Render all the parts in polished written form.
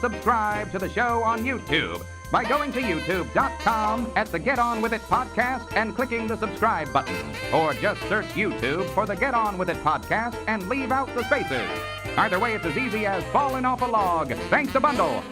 subscribe to the show on YouTube by going to youtube.com at the Get On With It podcast and clicking the subscribe button. Or just search YouTube for the Get On With It podcast and leave out the spaces. Either way, it's as easy as falling off a log. Thanks a bundle.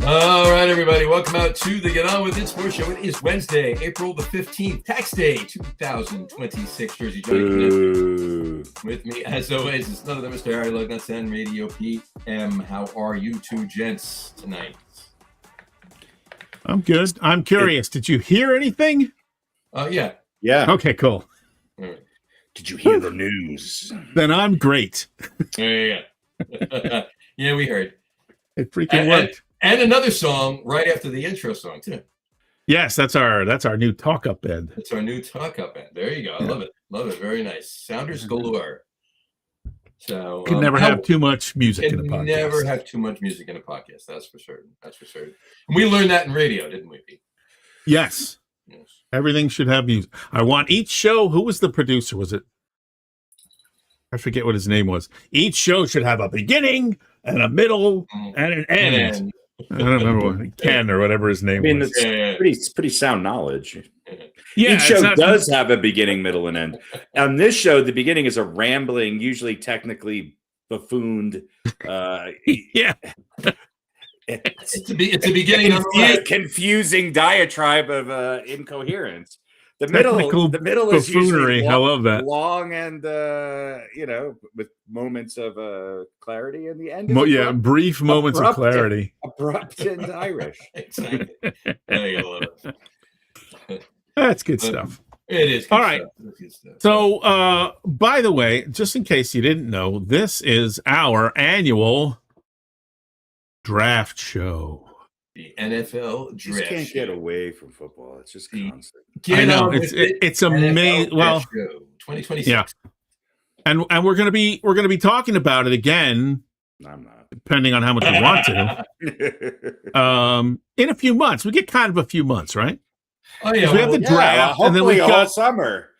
All right, everybody, welcome out to the Get On With It Sports Show. It is Wednesday, April the 15th, Tax Day 2026. Jersey Johnny with me, as always, is none other than Mr. Harry Lug Nutz and RadioPete. How are you two gents tonight? I'm good. I'm curious. Did you hear anything? Yeah. Yeah. Okay, cool. All right. Did you hear the news? Then I'm great. Yeah. Yeah, we heard. It freaking worked. And another song right after the intro song, too. Yes, that's our new talk-up bed. That's our new talk-up bed. There you go. I love it. Love it. Very nice. Sounders galore. So can never have too much music in a podcast. Never have too much music in a podcast. That's for certain. That's for certain. And we learned that in radio, didn't we, Pete? Yes. Everything should have music. I want each show. Who was the producer? Was it? I forget what his name was. Each show should have a beginning and a middle and an end. I don't remember what Ken or whatever his name was. It's pretty sound knowledge. Yeah, each show does have a beginning, middle, and end. On this show, the beginning is a rambling, usually technically buffooned. Yeah, it's a beginning of confusing diatribe of incoherence. The middle is usually I love that. Long and with moments of clarity, and the end is brief moments of clarity. Abrupt and Irish. Exactly. I love it. That's good stuff. It is good. All right. Stuff. So, by the way, just in case you didn't know, this is our annual draft show. The NFL draft. You can't get away from football. It's just constant. I know it's amazing. Well, 2026. Yeah, and we're gonna be talking about it again. I'm not, depending on how much we want to. In a few months, we get kind of a few months, right? Oh yeah, we have the draft, and then we got summer.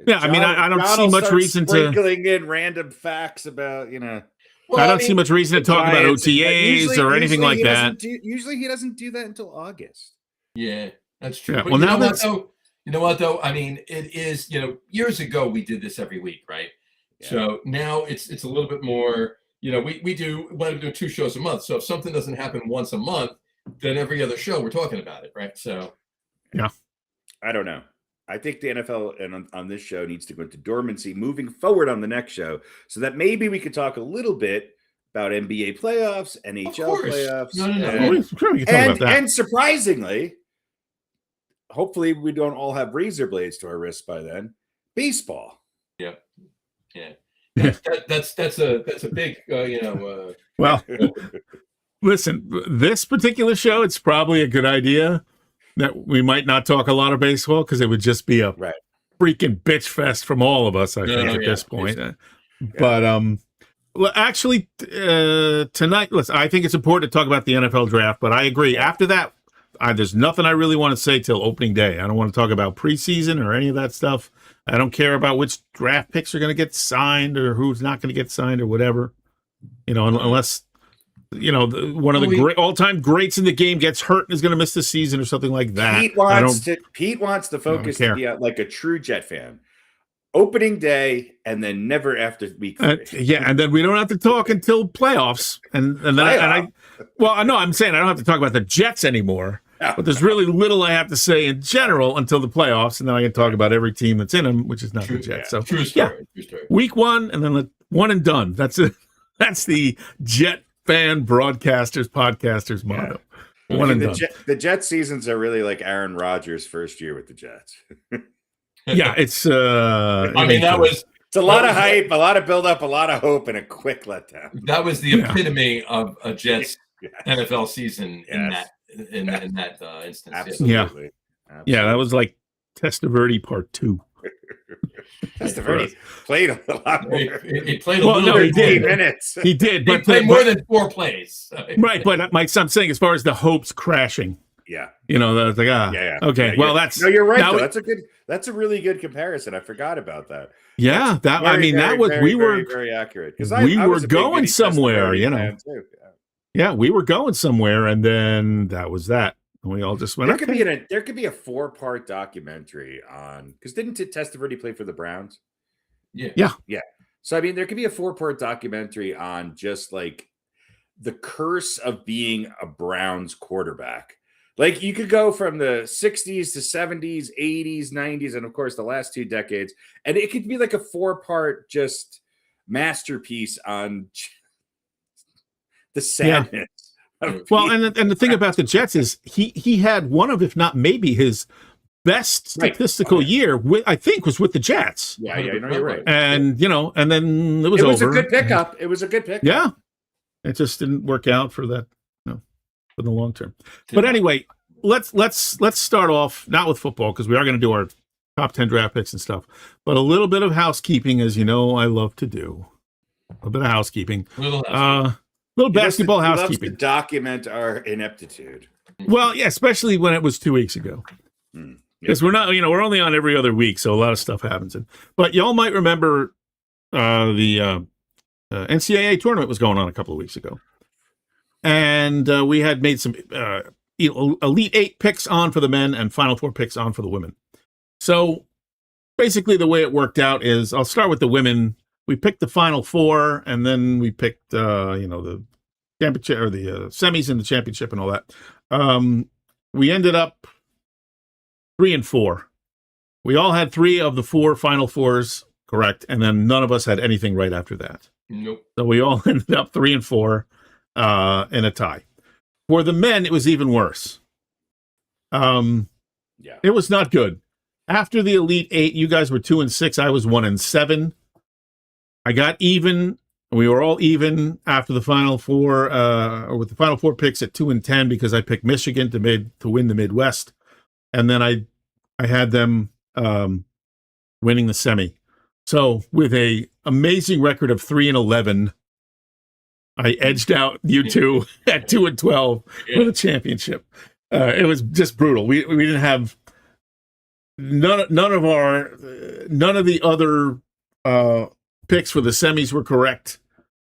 Yeah, I mean, I don't see much reason to sprinkling in random facts about Well, I don't see much reason to talk about OTAs or anything like that. Usually he doesn't do that until August. Yeah, that's true. Yeah, but well, you know what, though? I mean, it is, years ago we did this every week, right? Yeah. So now it's a little bit more, we do 2 shows a month. So if something doesn't happen once a month, then every other show we're talking about it, right? So. Yeah. I don't know. I think the NFL and on this show needs to go into dormancy moving forward on the next show, so that maybe we could talk a little bit about NBA playoffs, NHL playoffs. No. And surprisingly, hopefully we don't all have razor blades to our wrists by then. Baseball. Yeah. That's a big Well, listen, this particular show, it's probably a good idea that we might not talk a lot of baseball because it would just be a freaking bitch fest from all of us, I think, at this point. But well, actually, tonight, listen, I think it's important to talk about the NFL draft, but I agree. After that, there's nothing I really want to say till opening day. I don't want to talk about preseason or any of that stuff. I don't care about which draft picks are going to get signed or who's not going to get signed or whatever. Unless one of the all-time greats in the game gets hurt and is going to miss the season or something like that. Pete wants the focus to be like a true Jet fan. opening day, and then never after week 3. And then we don't have to talk until playoffs. And then I'm saying I don't have to talk about the Jets anymore. But there's really little I have to say in general until the playoffs, and then I can talk about every team that's in them, which is not the Jets. So true story. Week 1, and then one and done. That's it. That's the Jet fan podcasters motto. One and done. The Jet seasons are really like Aaron Rodgers' first year with the Jets. Yeah, it's. It's a lot of hype, a lot of build up, a lot of hope, and a quick letdown. That was the epitome of a Jets NFL season in that instance. Absolutely. Yeah, that was like Testaverde Part 2. Testaverde played a lot more. He played a little bit more. Minutes. He did, but played more than 4 plays. Right, but Mike, I'm saying as far as the hopes crashing. Yeah. That's like okay. Well, that's you're right. That's a really good comparison. I forgot about that. Yeah, we were very accurate because we were going somewhere. Yeah, we were going somewhere, and then that was that. And we all just went. There could be a 4-part documentary on because didn't Testaverde play for the Browns? Yeah. So I mean, there could be a 4-part documentary on just like the curse of being a Browns quarterback. Like you could go from the 60s to 70s, 80s, 90s, and of course the last 2 decades, and it could be like a 4-part just masterpiece on the sadness. Well, and the thing about the Jets is he had one of, if not maybe his best statistical year, I think, was with the Jets. Yeah, you're right. And and then it was over. It was a good pickup. It was a good pickup. Yeah, it just didn't work out for that, for the long term. But anyway, let's start off not with football because we are going to do our top 10 draft picks and stuff, but a little bit of housekeeping, as you know, I love to do. A little bit of housekeeping. Little basketball housekeeping. Loves to document our ineptitude. Well, yeah, especially when it was 2 weeks ago. Because we're not, we're only on every other week, so a lot of stuff happens. But y'all might remember the NCAA tournament was going on a couple of weeks ago. And we had made some Elite 8 picks on for the men and Final 4 picks on for the women. So basically the way it worked out is I'll start with the women. We picked the Final 4, and then we picked, the championship or the semis and the championship and all that. We ended up 3 and 4. We all had 3 of the 4 Final 4s correct, and then none of us had anything right after that. Nope. So we all ended up 3 and 4 in a tie. For the men, it was even worse. It was not good. After the Elite 8, you guys were 2 and 6. I was 1 and 7. I got even. We were all even after the Final 4, or with the Final 4 picks at 2 and 10 because I picked Michigan to win the Midwest, and then I had them winning the semi. So with a amazing record of 3 and 11, I edged out you two at 2 and 12 for the championship. It was just brutal. We didn't have none of the other picks for the semis were correct.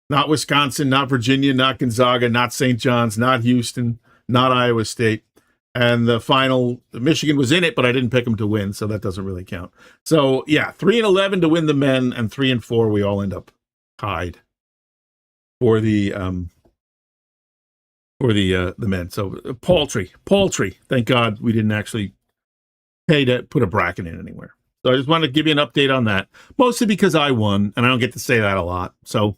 Not Wisconsin, not Virginia, not Gonzaga, not St. John's, not Houston, not Iowa State. And the final, Michigan was in it, but I didn't pick them to win, so that doesn't really count. So, 3 and 11 to win the men, and 3 and 4 we all end up tied for the men. So paltry. Thank God we didn't actually pay to put a bracket in anywhere. So I just wanted to give you an update on that, mostly because I won, and I don't get to say that a lot. So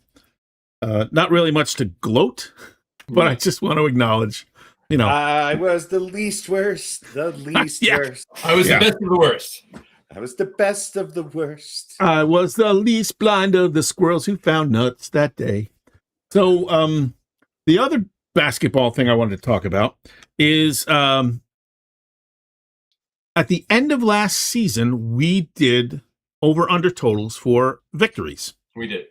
not really much to gloat, but I just want to acknowledge, I was the least worst, worst. I was the best of the worst. I was the best of the worst. I was the least blind of the squirrels who found nuts that day. So the other basketball thing I wanted to talk about is at the end of last season, we did over-under totals for victories. We did.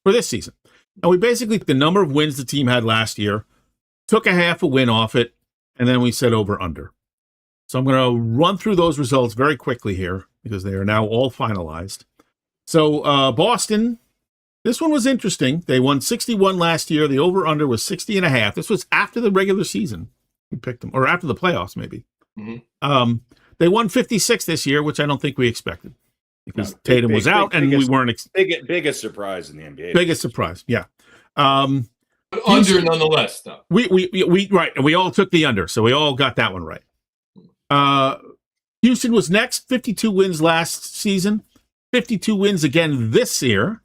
For this season. And we basically, the number of wins the team had last year, took a half a win off it, and then we said over-under. So I'm going to run through those results very quickly here, because they are now all finalized. So Boston, this one was interesting. They won 61 last year. The over-under was 60.5. This was after the regular season. We picked them, or after the playoffs, maybe. Mm-hmm. They won 56 this year, which I don't think we expected. because Tatum was out, and we weren't biggest surprise in the NBA. Biggest surprise, yeah. But under nonetheless, though. We right, and we all took the under, so we all got that one right. Houston was next, 52 wins last season, 52 wins again this year.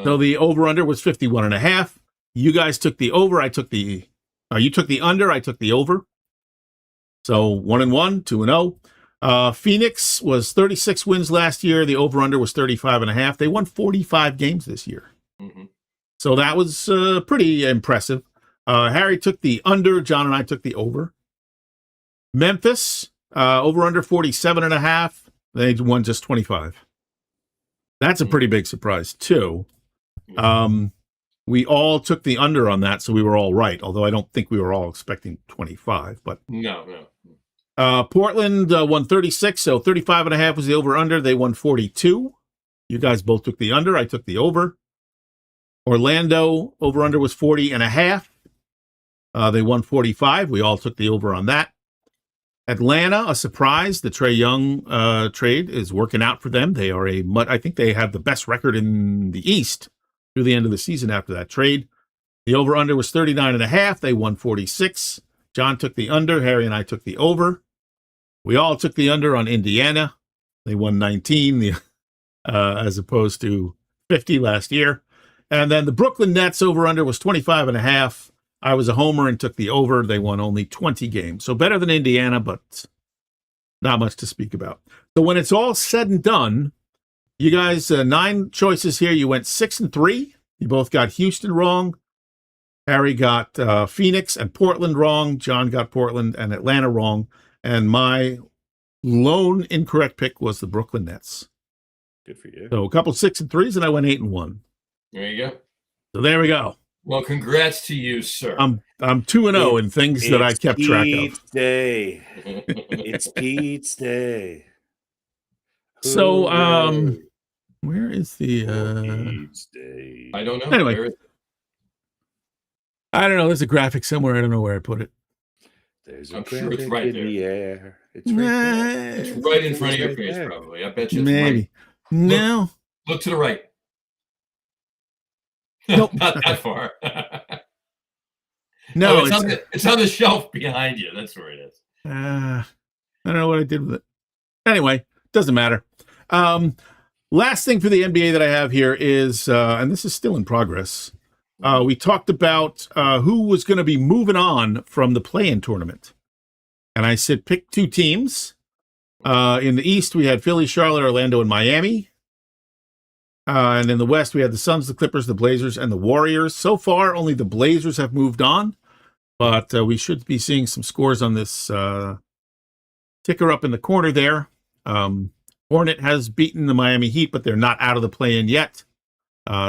So the over-under was 51.5. You guys took the over, you took the under, I took the over. So 1-1, 2-0. Phoenix was 36 wins last year. The over-under was 35.5. They won 45 games this year. Mm-hmm. So that was pretty impressive. Harry took the under. John and I took the over. Memphis, over-under 47.5. They won just 25. That's a pretty big surprise, too. We all took the under on that, so we were all right, although I don't think we were all expecting 25. But No. Portland won 36, so 35.5 was the over-under. They won 42. You guys both took the under. I took the over. Orlando, over-under was 40.5. They won 45. We all took the over on that. Atlanta, a surprise. The Trae Young trade is working out for them. They are I think they have the best record in the East through the end of the season after that trade. The over-under was 39.5. They won 46. John took the under. Harry and I took the over. We all took the under on Indiana. They won 19 as opposed to 50 last year. And then the Brooklyn Nets over-under was 25.5. I was a homer and took the over. They won only 20 games. So better than Indiana, but not much to speak about. So when it's all said and done, you guys, 9 choices here. You went 6-3. You both got Houston wrong. Harry got Phoenix and Portland wrong. John got Portland and Atlanta wrong. And my lone incorrect pick was the Brooklyn Nets. Good for you. So a couple 6-3s, and I went 8-1. There you go. So there we go. Well, congrats to you, sir. I'm 2-0 in things that I kept track of. It's Pete's Day. So, where is the Pete's Day? I don't know. Anyway, I don't know. There's a graphic somewhere. I don't know where I put it. I'm sure it's right there. The air. It's right there. It's right in front of your face, probably. I bet you it's maybe. right. No. Look to the right. Nope. Not that far. No, it's on the shelf behind you. That's where it is. I don't know what I did with it. Anyway, doesn't matter. Last thing for the NBA that I have here is, and this is still in progress, we talked about who was going to be moving on from the play-in tournament. And I said pick 2 teams. In the East, we had Philly, Charlotte, Orlando, and Miami. And in the West, we had the Suns, the Clippers, the Blazers, and the Warriors. So far, only the Blazers have moved on. But we should be seeing some scores on this ticker up in the corner there. Hornet has beaten the Miami Heat, but they're not out of the play-in yet.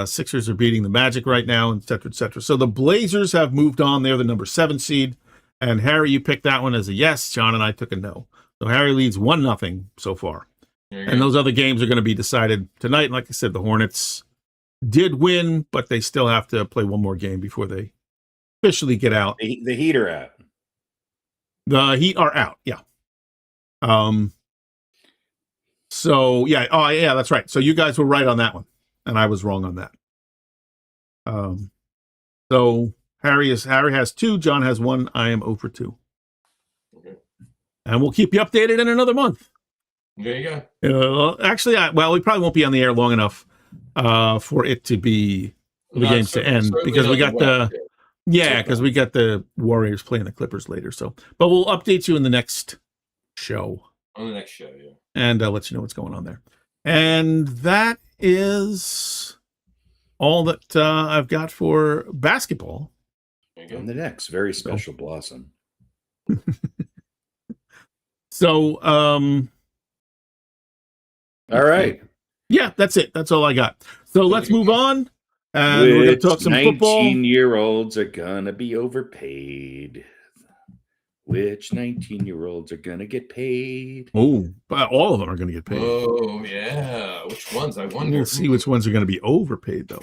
Sixers are beating the Magic right now, et cetera, et cetera. So the Blazers have moved on. They're the number 7 seed. And Harry, you picked that one as a yes. John and I took a no. So Harry leads 1-0 so far. And those other games are going to be decided tonight. Like I said, the Hornets did win, but they still have to play one more game before they officially get out. The Heat are out. The Heat are out, yeah. So, yeah. Oh, yeah, that's right. So you guys were right on that one, and I was wrong on that. So Harry has 2. John has 1. I am 0 for 2. Okay. And we'll keep you updated in another month. There you go. Actually, we probably won't be on the air long enough for it to be the games to end because we got because we got the Warriors playing the Clippers later. So, but we'll update you in the next show. On the next show, yeah. And let you know what's going on there. And that is all that I've got for basketball. And the next very special blossom. So, all right. Yeah, that's it. That's all I got. So let's move on. And we're going to talk some football. 19-year-olds are going to be overpaid. Which 19-year-olds are going to get paid? Oh, but all of them are going to get paid. Oh, yeah. Which ones? I wonder. We'll see which ones are going to be overpaid, though.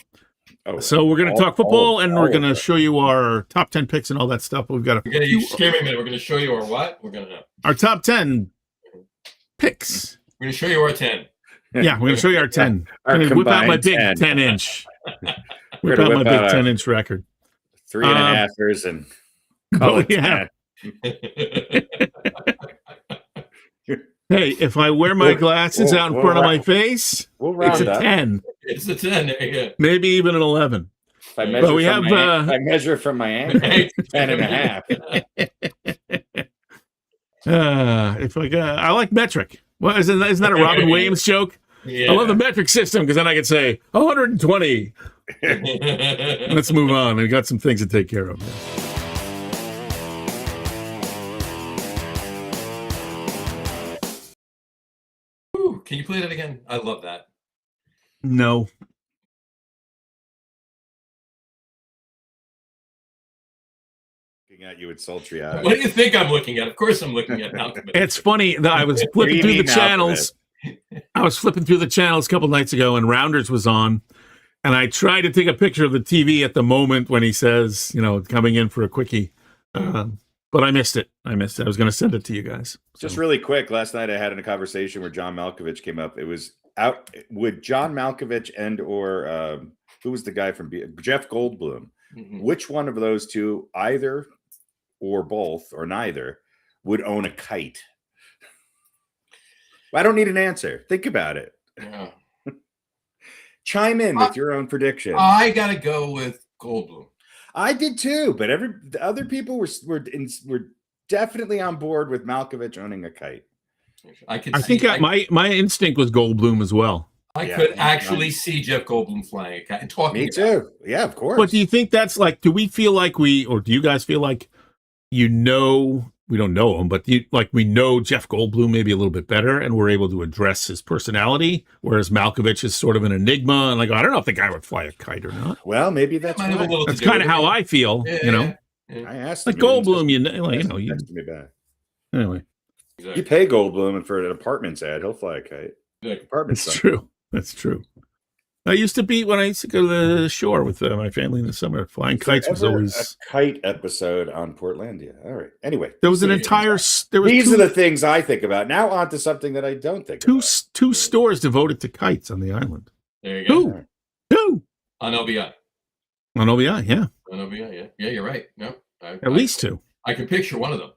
Oh, so we're going to talk football, and we're going to show you our top 10 picks and all that stuff. We've got you scare me a minute. We're going to show you our what? We're going to our top 10 picks. We're going to show you our 10. Yeah, we're going to show you our 10. Our I'm going to whip out my big 10. 10-inch. Whip out my big 10-inch record. 3.5ers and call it 10. Hey, if I wear my glasses out in front of my face, it's a 10. It's a 10. Yeah. Maybe even an 11. If I measure, if I measure from my ankle, 10.5. I like metric. Well, isn't that a Robin Williams joke? Yeah. I love the metric system because then I can say 120. Let's move on. We got some things to take care of. Ooh, can you play that again? I love that. No. Looking at you with sultry eyes. What do you think I'm looking at? Of course I'm looking at Malkovich. It's funny that I was flipping through the channels. I was flipping through the channels a couple nights ago and Rounders was on. And I tried to take a picture of the TV at the moment when he says, coming in for a quickie. But I missed it. I was going to send it to you guys. Just really quick. Last night I had a conversation where John Malkovich came up. It was out. Would John Malkovich or who was the guy from Jeff Goldblum? Mm-hmm. Which one of those two, either or both or neither, would own a kite? I don't need an answer. Think about it. Yeah. Chime in with your own prediction. I gotta go with Goldblum. I did too, but the other people were definitely on board with Malkovich owning a kite. I think my instinct was Goldblum as well. I could actually see Jeff Goldblum flying a kite and talking. Me too. Yeah, of course. But do you think that's like? Do we feel like do you guys feel like we don't know him, but we know Jeff Goldblum maybe a little bit better, and we're able to address his personality, whereas Malkovich is sort of an enigma, and I don't know if the guy would fly a kite or not. Well, maybe that's kind of how I feel, Yeah. I asked him. Goldblum, you me back. Anyway, you pay Goldblum, and for an apartments ad, he'll fly a kite. That's true. That's true. When I used to go to the shore with my family in the summer. Flying kites was always a kite episode on Portlandia. All right. Anyway, there was an entire. These are the things I think about. Now on to something that I don't think about. Two stores devoted to kites on the island. There you go. Who? On OBI. On OBI, yeah. On OBI, yeah. Yeah, you're right. No, at least two. I can picture one of them.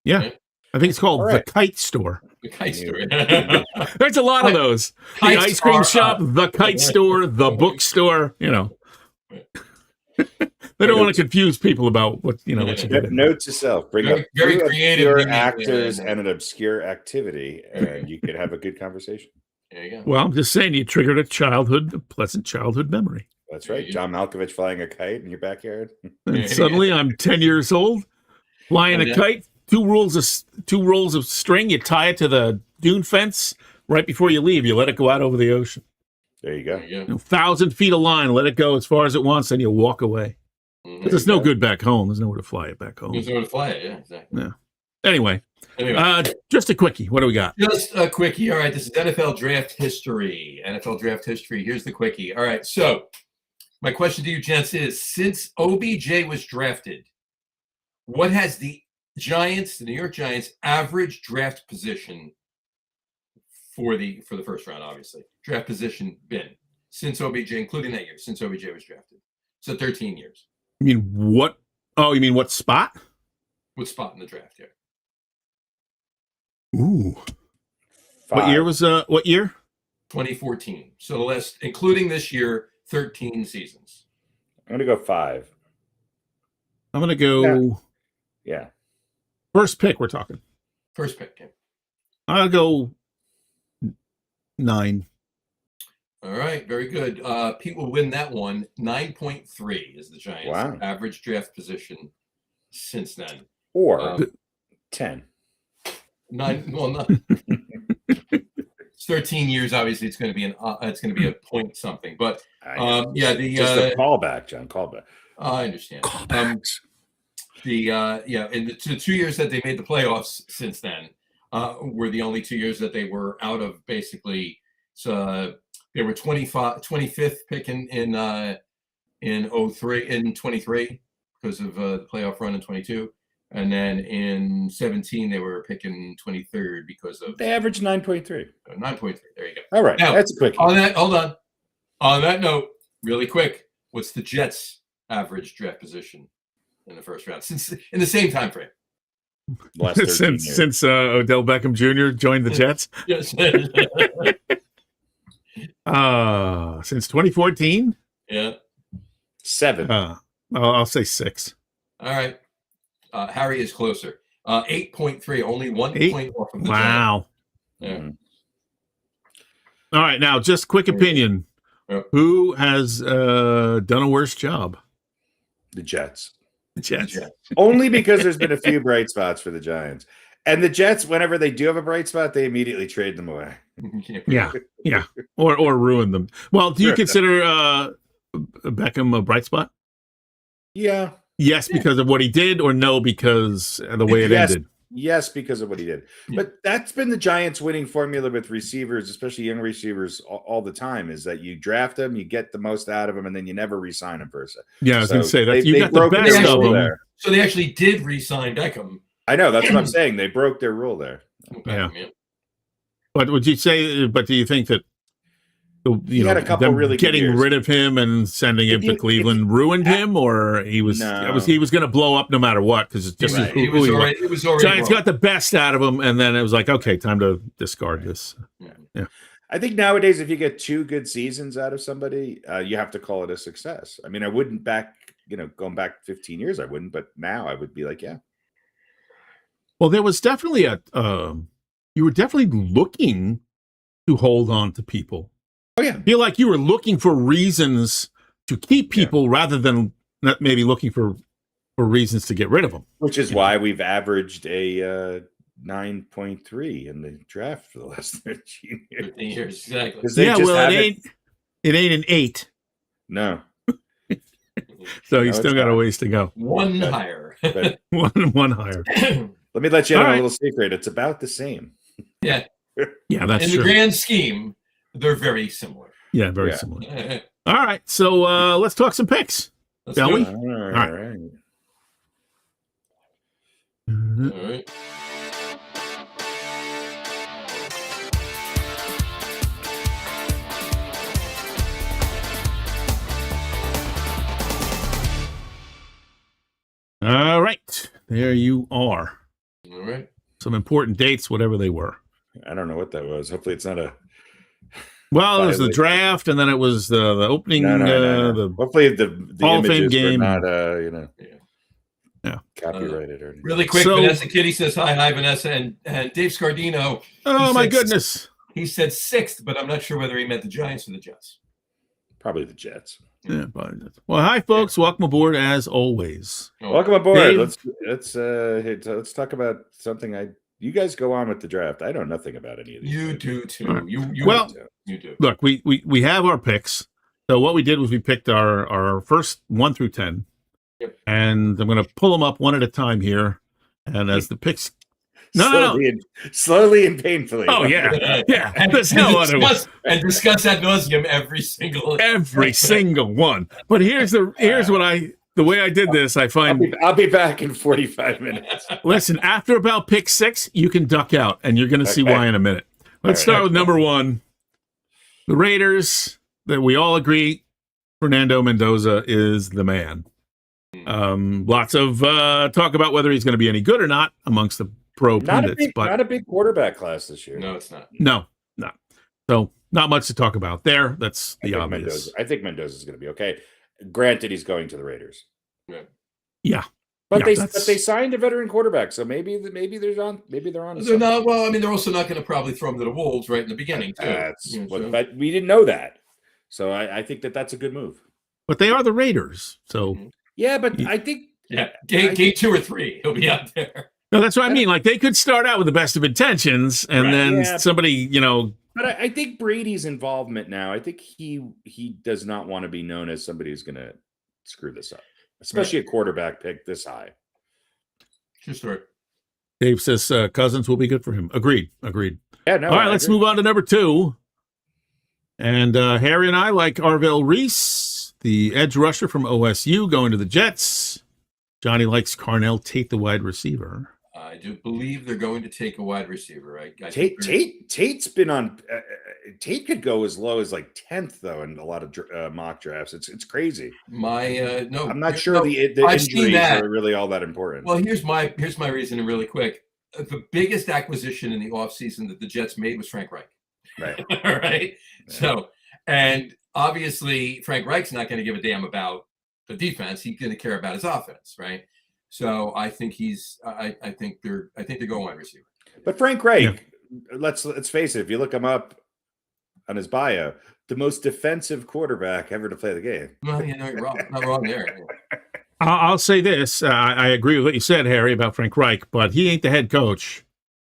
Yeah. I think it's called the Kite Store. The Kite Store. There's a lot of those. The ice cream shop, the Kite Store, the bookstore. They don't want to confuse people about what you get. Note to self: bring up very creative actors and an obscure activity, and you could have a good conversation. There you go. Well, I'm just saying, you triggered a pleasant childhood memory. That's right. John Malkovich flying a kite in your backyard. And suddenly, I'm 10 years old, flying a kite. Two rolls of string. You tie it to the dune fence right before you leave. You let it go out over the ocean. There you go. 1,000 feet of line. Let it go as far as it wants, then you walk away. There's no good back home. There's nowhere to fly it back home. There's nowhere to fly it. Yeah, exactly. Yeah. Anyway, just a quickie. What do we got? Just a quickie. All right. This is NFL draft history. NFL draft history. Here's the quickie. All right. So my question to you, gents, is since OBJ was drafted, what has the New York Giants average draft position for the first round, obviously, draft position been since OBJ, including that year, since OBJ was drafted? So 13 years. You mean what? Oh, you mean what spot? What spot in the draft here? Ooh. 5. What year was what year? 2014. So the last, including this year, 13 seasons. I'm gonna go 5. I'm gonna go. Yeah. First pick, we're talking. First pick. Yeah. I'll go 9. All right, very good. Pete will win that one. 9.3 is the Giants' average draft position since then. Or 10. 9. Well, not. It's 13 years. Obviously, it's going to be a point something. But just a callback, John. Callback. I understand. Callbacks. In the 2 years that they made the playoffs since then were the only 2 years that they were out of basically. So they were 25th pick in 23 because of the playoff run in 22, And then in 17, they were picking 23rd because of They averaged 9.3. 9.3. There you go. All right, Now, that's a quick. Hold on. On that note, really quick, what's the Jets' average draft position in the first round in the same time frame? Last 13 years. Since Odell Beckham Jr. joined the Jets. Yes. Since 2014. Yeah. 7. I'll say 6. All right. Harry is closer. 8.3, only 1 point off of the Wow. Jets. Yeah. All right, now just quick opinion. Yep. Who has done a worse job? The Jets. The Jets. Only because there's been a few bright spots for the Giants. And the Jets, whenever they do have a bright spot, they immediately trade them away. Yeah. Or ruin them. Well, do you consider Beckham a bright spot? Yeah. Yes, because of what he did, or no, because of the way it ended? Yes, because of what he did. But that's been the Giants' winning formula with receivers, especially young receivers, all the time, is that you draft them, you get the most out of them, and then you never re-sign them per se. Yeah, I was going to say, that you got the best of them. There. So they actually did re-sign Beckham. I know, that's what I'm saying. They broke their rule there. Yeah. But would you say, but do you think that had a couple really good getting years. rid of him and sending him to Cleveland ruined him, or he was going to blow up no matter what, because it's just it was already Giants got the best out of him, and then it was like, okay, time to discard this. Yeah. I think nowadays, if you get 2 good seasons out of somebody, you have to call it a success. I mean, I wouldn't going back 15 years, I wouldn't, but now I would be like, yeah. Well, there was definitely you were definitely looking to hold on to people. Oh, yeah. I feel like you were looking for reasons to keep people rather than not maybe looking for reasons to get rid of them. Which is why we've averaged a 9.3 in the draft for the last 13 years. Exactly. It ain't an 8. No. So you still got a ways to go. One higher. one higher. Let me let you in on a little secret. It's about the same. Yeah. Yeah, that's true. In the grand scheme, they're very similar. Yeah, very similar. All right, so let's talk some picks. Shall we? All right. All right. All right, there you are. All right. Some important dates, whatever they were. I don't know what that was. Hopefully it's not a... Well, it was the draft, and then it was the opening. No. Hopefully the Hall of Fame game. Not, yeah. copyrighted or anything. Really quick, Vanessa Kitty says hi, Vanessa, and Dave Scardino. Oh my goodness! He said 6th, but I'm not sure whether he meant the Giants or the Jets. Probably the Jets. Yeah, probably. Well, hi folks, welcome aboard as always. Welcome aboard. Dave? Let's talk about something. You guys go on with the draft. I know nothing about any of these. You do too. Right. You do. Look, we have our picks. So what we did was we picked our first 1 through 10, and I'm going to pull them up one at a time here. And as the picks, slowly and painfully. Oh yeah. There's no other way. And discuss ad nauseum every single one. But here's the way I did this, I find... I'll be back in 45 minutes. Listen, after about pick 6, you can duck out, and you're going to see why in a minute. Let's start with number 1. The Raiders, that we all agree, Fernando Mendoza is the man. Lots of talk about whether he's going to be any good or not amongst the pro pundits. But not a big quarterback class this year. No, it's not. No. So not much to talk about there. That's the obvious. I think Mendoza is going to be okay. Granted, he's going to the Raiders. Yeah. But they signed a veteran quarterback, so maybe they're on. They're not. Well, I mean, they're also not going to probably throw him to the wolves right in the beginning, too. But we didn't know that, so I think that's a good move. But they are the Raiders, so yeah. But I think game 2 or 3, he'll be out there. No, that's what I mean. Like they could start out with the best of intentions, and then somebody, But I think Brady's involvement now. I think he does not want to be known as somebody who's going to screw this up. Especially a quarterback pick this high. True story. Dave says Cousins will be good for him. Agreed. Yeah, no. All right, let's move on to number 2. And Harry and I like Arvell Reese, the edge rusher from OSU, going to the Jets. Johnny likes Carnell Tate, the wide receiver. I do believe they're going to take a wide receiver. Tate's been on. Tate could go as low as like 10th though in a lot of mock drafts. It's crazy. I'm not sure the injuries are really all that important. Well, here's my reasoning really quick. The biggest acquisition in the offseason that the Jets made was Frank Reich. Right. All right. Yeah. So, and obviously Frank Reich's not going to give a damn about the defense. He's going to care about his offense, right? So I think I think they're going wide receiver. But Frank Reich, let's face it, if you look him up on his bio, the most defensive quarterback ever to play the game. Well, you're wrong. Not wrong there. I'll say this. I agree with what you said, Harry, about Frank Reich, but he ain't the head coach.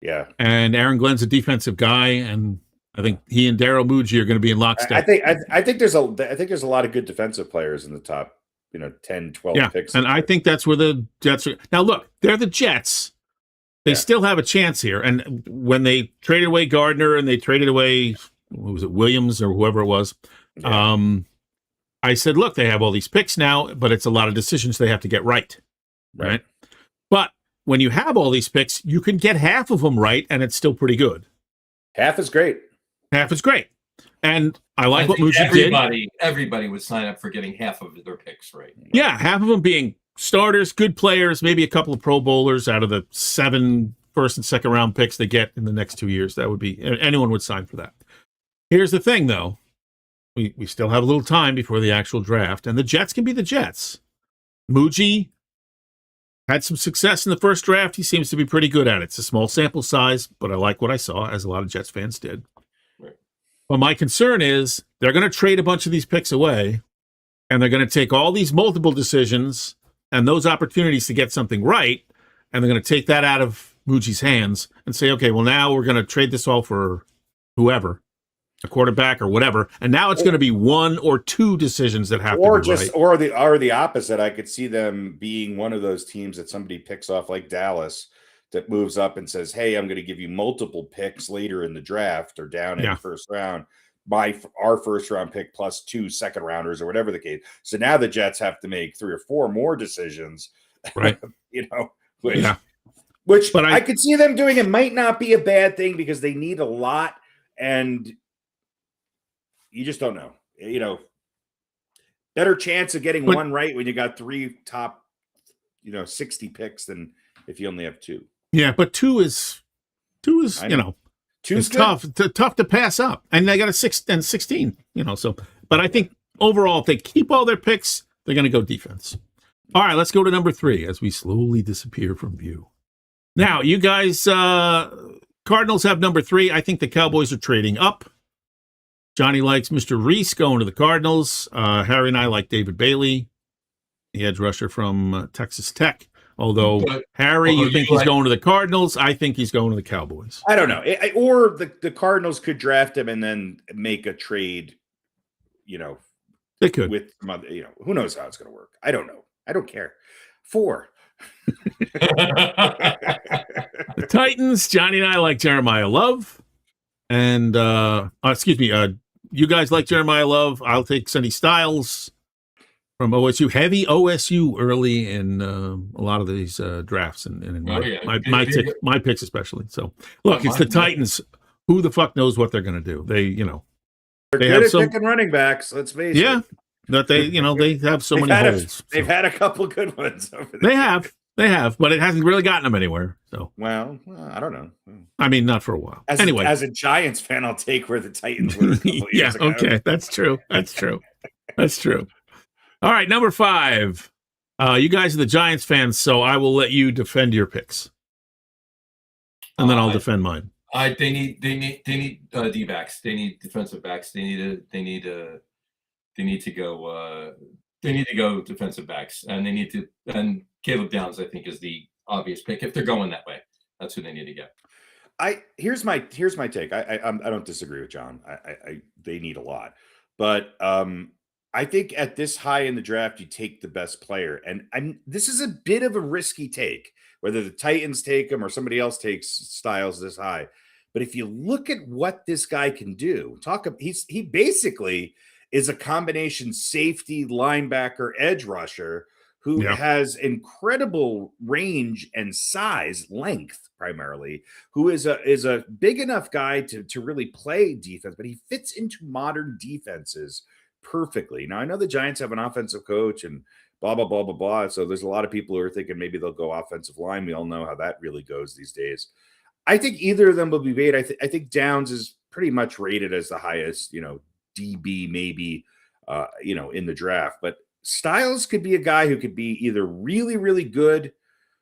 Yeah. And Aaron Glenn's a defensive guy, and I think he and Daryl Muji are going to be in lockstep. I think there's a lot of good defensive players in the top, 10, 12 picks. And I think that's where the Jets are. Now, look, they're the Jets. They still have a chance here. And when they traded away Gardner and they traded away, what was it, Williams or whoever it was, I said, look, they have all these picks now, but it's a lot of decisions they have to get right. Right. But when you have all these picks, you can get half of them right, and it's still pretty good. Half is great. Half is great. And I like what Muji did. Everybody would sign up for getting half of their picks right. Yeah, half of them being starters, good players, maybe a couple of Pro Bowlers out of the 7 first and second round picks they get in the next 2 years. That would be, anyone would sign for that. Here's the thing, though. We still have a little time before the actual draft, and the Jets can be the Jets. Muji had some success in the first draft. He seems to be pretty good at it. It's a small sample size, but I like what I saw, as a lot of Jets fans did. But my concern is they're going to trade a bunch of these picks away, and they're going to take all these multiple decisions and those opportunities to get something right, and they're going to take that out of Muji's hands and say, okay, well, now we're going to trade this all for whoever, a quarterback or whatever, and now it's going to be 1 or 2 decisions that have to be right. Or the opposite. I could see them being one of those teams that somebody picks off, like Dallas, that moves up and says, hey, I'm going to give you multiple picks later in the draft or down in the first round, our first round pick plus 2 second rounders or whatever the case. So now the Jets have to make 3 or 4 more decisions, right? Which but I could see them doing. It might not be a bad thing because they need a lot, and you just don't know. Better chance of getting one right when you got 3 top, 60 picks than if you only have 2. Yeah, but 2 is two's tough to pass up, and they got a 6 and 16. So, but I think overall, if they keep all their picks, they're going to go defense. All right, let's go to number 3 as we slowly disappear from view. Now, you guys, Cardinals have number 3. I think the Cowboys are trading up. Johnny likes Mr. Reese going to the Cardinals. Harry and I like David Bailey, the edge rusher from Texas Tech. Although, Harry, you think he's going to the Cardinals. I think he's going to the Cowboys. I don't know. Or the Cardinals could draft him and then make a trade, They could. With some other, who knows how it's going to work. I don't know. I don't care. 4. The Titans, Johnny and I like Jeremiah Love. And, you guys like Jeremiah Love. I'll take Sonny Styles from OSU. Heavy OSU early in a lot of these drafts and in my picks especially. So, look, it's the Titans. Who the fuck knows what they're going to do? They're good at picking running backs. Let's face it. Yeah, that they have so many holes. They've had a couple good ones over there. They have, but it hasn't really gotten them anywhere. So, well, I don't know. I mean, not for a while. As a Giants fan, I'll take where the Titans were. Yeah, okay, that's true. All right, number 5. You guys are the Giants fans, so I will let you defend your picks, and then I'll defend mine. They need D-backs. They need defensive backs. They need to go defensive backs, and Caleb Downs, I think, is the obvious pick if they're going that way. That's who they need to get. Here's my take. I don't disagree with John. They need a lot, but I think at this high in the draft, you take the best player, and this is a bit of a risky take, whether the Titans take him or somebody else takes Styles this high. But if you look at what this guy can do, he basically is a combination safety, linebacker, edge rusher who has incredible range and size, length primarily, who is a big enough guy to really play defense, but he fits into modern defenses perfectly. Now, I know the Giants have an offensive coach and blah, blah, blah, blah, blah. So there's a lot of people who are thinking maybe they'll go offensive line. We all know how that really goes these days. I think either of them will be made. I think Downs is pretty much rated as the highest, DB maybe, in the draft. But Styles could be a guy who could be either really, really good.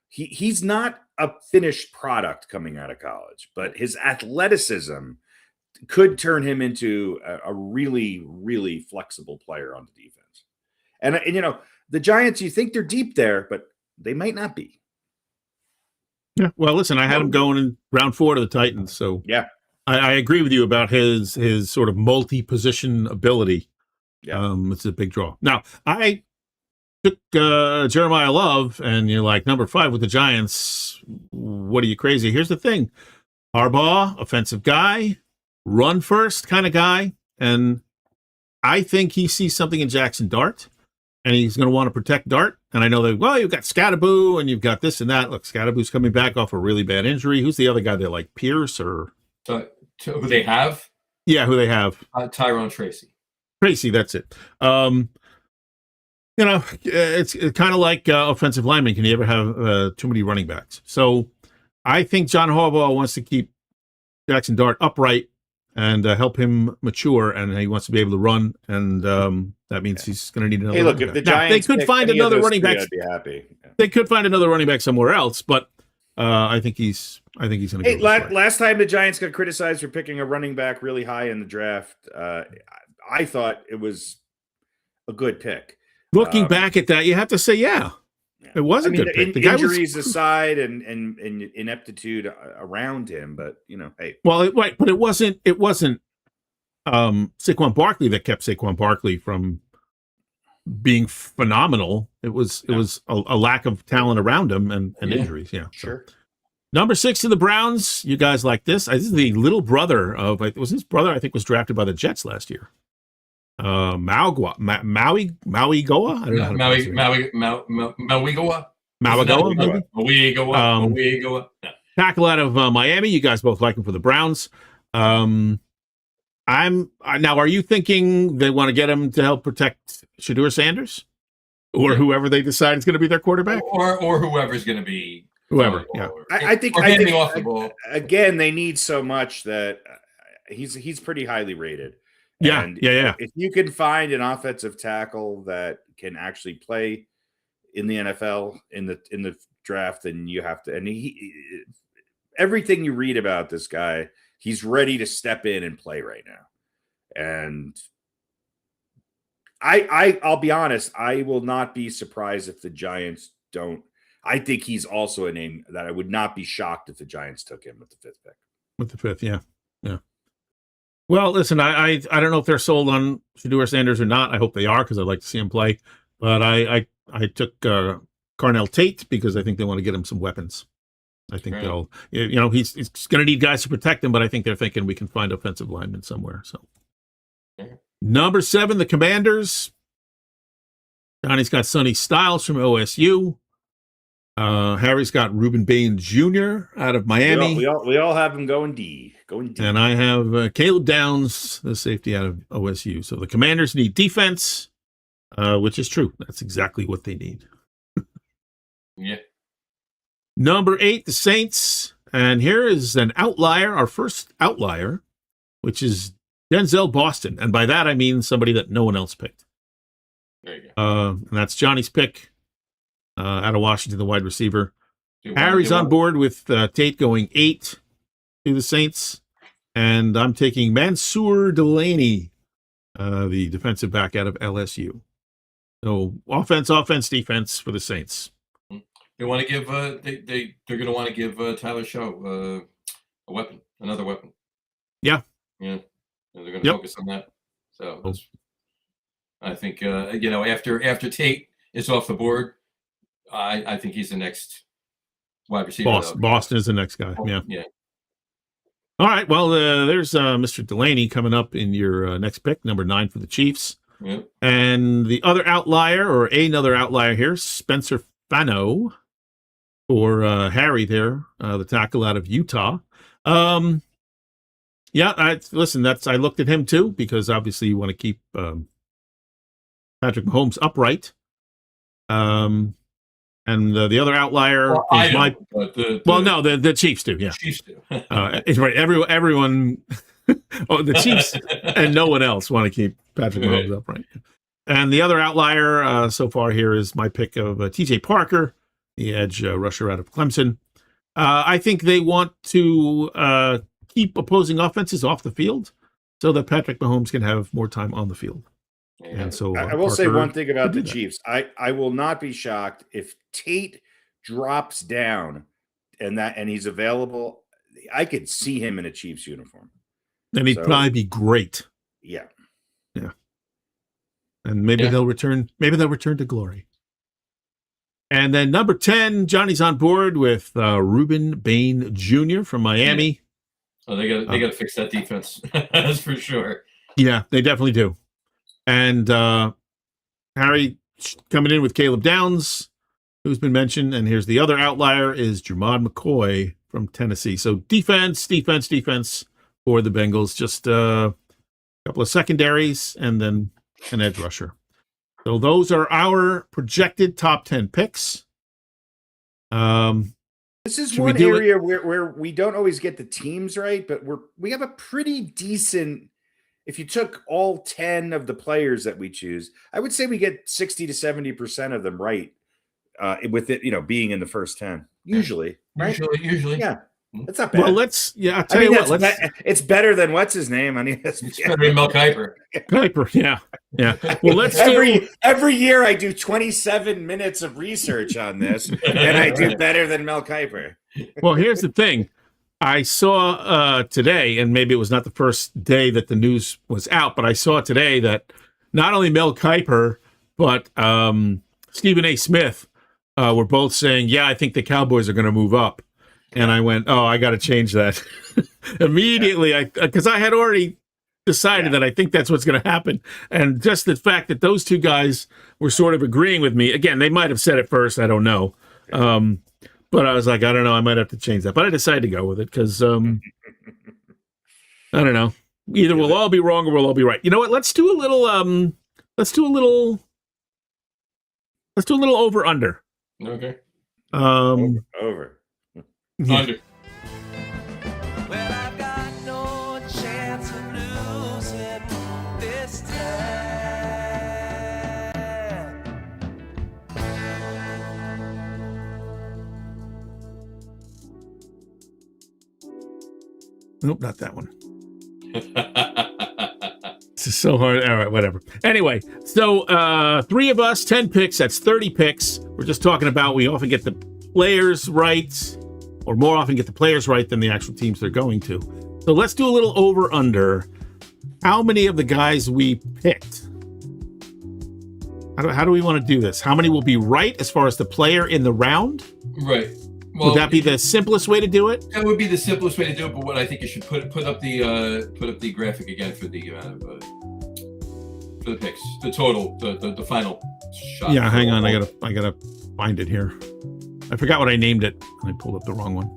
He's not a finished product coming out of college, but his athleticism could turn him into a really, really flexible player on the defense. And the Giants, you think they're deep there, but they might not be. Yeah. Well, listen, I had him going in round 4 to the Titans. So yeah, I agree with you about his sort of multi-position ability. Yeah. It's a big draw. Now, I took Jeremiah Love, and you're like, number 5 with the Giants. What are you, crazy? Here's the thing. Harbaugh, offensive guy, run first kind of guy. And I think he sees something in Jackson Dart, and he's going to want to protect Dart. And I know that, well, you've got Scatterboo, and you've got this and that. Look, Scatterboo's coming back off a really bad injury. Who's the other guy they like? Pierce or? Who they have? Yeah, who they have? Tyrone Tracy. Tracy, that's it. It's kind of like offensive linemen. Can you ever have too many running backs? So I think John Harbaugh wants to keep Jackson Dart upright and help him mature, and he wants to be able to run, and that means he's going to need another. Hey, look, if the Giants they could find another running back, I'd be happy. Yeah. They could find another running back somewhere else, but I think he's going to. Hey, last time the Giants got criticized for picking a running back really high in the draft, I thought it was a good pick. Looking back at that, you have to say, it was a good pick. The injuries aside and ineptitude around him, but hey. Well, but it wasn't Saquon Barkley that kept Saquon Barkley from being phenomenal. It was a lack of talent around him and injuries. Yeah, sure. So. Number 6 to the Browns. You guys like this? This is the little brother of. It was his brother. I think was drafted by the Jets last year. Maui Goa. I don't know. Maui Goa. Tackle out of Miami. You guys both like him for the Browns. Now, are you thinking they want to get him to help protect Shedeur Sanders, or whoever they decide is going to be their quarterback, or whoever's going to be whoever? Yeah, I think off the ball. Again, they need so much that he's pretty highly rated. Yeah, and yeah. If you can find an offensive tackle that can actually play in the NFL in the draft, then you have to. And everything you read about this guy, he's ready to step in and play right now. And I'll be honest, I will not be surprised if the Giants don't. I think he's also a name that I would not be shocked if the Giants took him with the 5th pick. With the 5th, yeah. Well, listen, I don't know if they're sold on Shedeur Sanders or not. I hope they are because I'd like to see him play. But I took Carnell Tate because I think they want to get him some weapons. I think they'll, he's going to need guys to protect him, but I think they're thinking we can find offensive linemen somewhere. So, Number 7, the Commanders. Johnny's got Sonny Styles from OSU. Harry's got Reuben Bain Jr. out of Miami. We all have him going D. And I have Caleb Downs, the safety out of OSU. So the Commanders need defense, which is true. That's exactly what they need. Yeah. Number 8, the Saints. And here is an outlier, our first outlier, which is Denzel Boston. And by that, I mean somebody that no one else picked. There you go. And that's Johnny's pick out of Washington, the wide receiver. Harry's on board with Tate going 8 to the Saints. And I'm taking Mansour Delaney, the defensive back out of LSU. So offense, defense for the Saints. They want to give they're going to want to give Tyler Show another weapon. Yeah. They're going to focus on that. So I think after Tate is off the board, I think he's the next wide receiver. Boston is the next guy. Yeah. All right. Well, there's Mr. Delaney coming up in your next pick, number 9 for the Chiefs. Yep. And the other outlier, or another outlier here, Spencer Fano for Harry there, the tackle out of Utah. I looked at him too, because obviously you want to keep Patrick Mahomes upright. And the other outlier is the Chiefs do. Yeah, Chiefs do. It's right. Everyone, the Chiefs and no one else want to keep Patrick Mahomes upright. And the other outlier so far here is my pick of T.J. Parker, the edge rusher out of Clemson. I think they want to keep opposing offenses off the field so that Patrick Mahomes can have more time on the field. And so I will say one thing about the Chiefs. I will not be shocked if Tate drops down and he's available. I could see him in a Chiefs uniform. And he'd probably be great. Yeah. Yeah. And maybe they'll return to glory. And then number 10, Johnny's on board with Reuben Bain Jr. from Miami. Oh, they got to fix that defense. That's for sure. Yeah, they definitely do. And Harry coming in with Caleb Downs, who's been mentioned. And here's the other outlier is Jermod McCoy from Tennessee. So defense for the Bengals. Just a couple of secondaries and then an edge rusher. So those are our projected top 10 picks. This is one area where we don't always get the teams right, but we have a pretty decent. If you took all 10 of the players that we choose, I would say we get 60 to 70% of them right, with it, being in the first 10. Usually, right? Usually. Yeah. That's not bad. Well, I'll tell you what. It's better than what's his name. It's better than Mel Kiper. Kiper, yeah. Well, every year I do 27 minutes of research on this, and I do better than Mel Kiper. Well, here's the thing. I saw today, and maybe it was not the first day that the news was out, but I saw today that not only Mel Kiper, but Stephen A. Smith were both saying, yeah, I think the Cowboys are going to move up. And I went, I got to change that immediately. Because I had already decided that I think that's what's going to happen. And just the fact that those two guys were sort of agreeing with me, again, they might have said it first. I don't know. But I was like, I don't know. I might have to change that. But I decided to go with it because, I don't know. Either we'll all be wrong or we'll all be right. You know what? Let's do a little over under. Okay. Over. Under. Well, I've got no chance of losing this time. Nope, not that one. This is so hard. All right, whatever. Anyway, so 3 of us, 10 picks. That's 30 picks. We're just talking about we often get the players right, or more often get the players right than the actual teams they're going to. So let's do a little over-under. How many of the guys we picked? How do we want to do this? How many will be right as far as the player in the round? Right. Well, would that be the simplest way to do it? That would be the simplest way to do it. But what I think you should put up the graphic again for the picks, the total, the final shot. Yeah, hang on. I gotta find it here. I forgot what I named it. I pulled up the wrong one.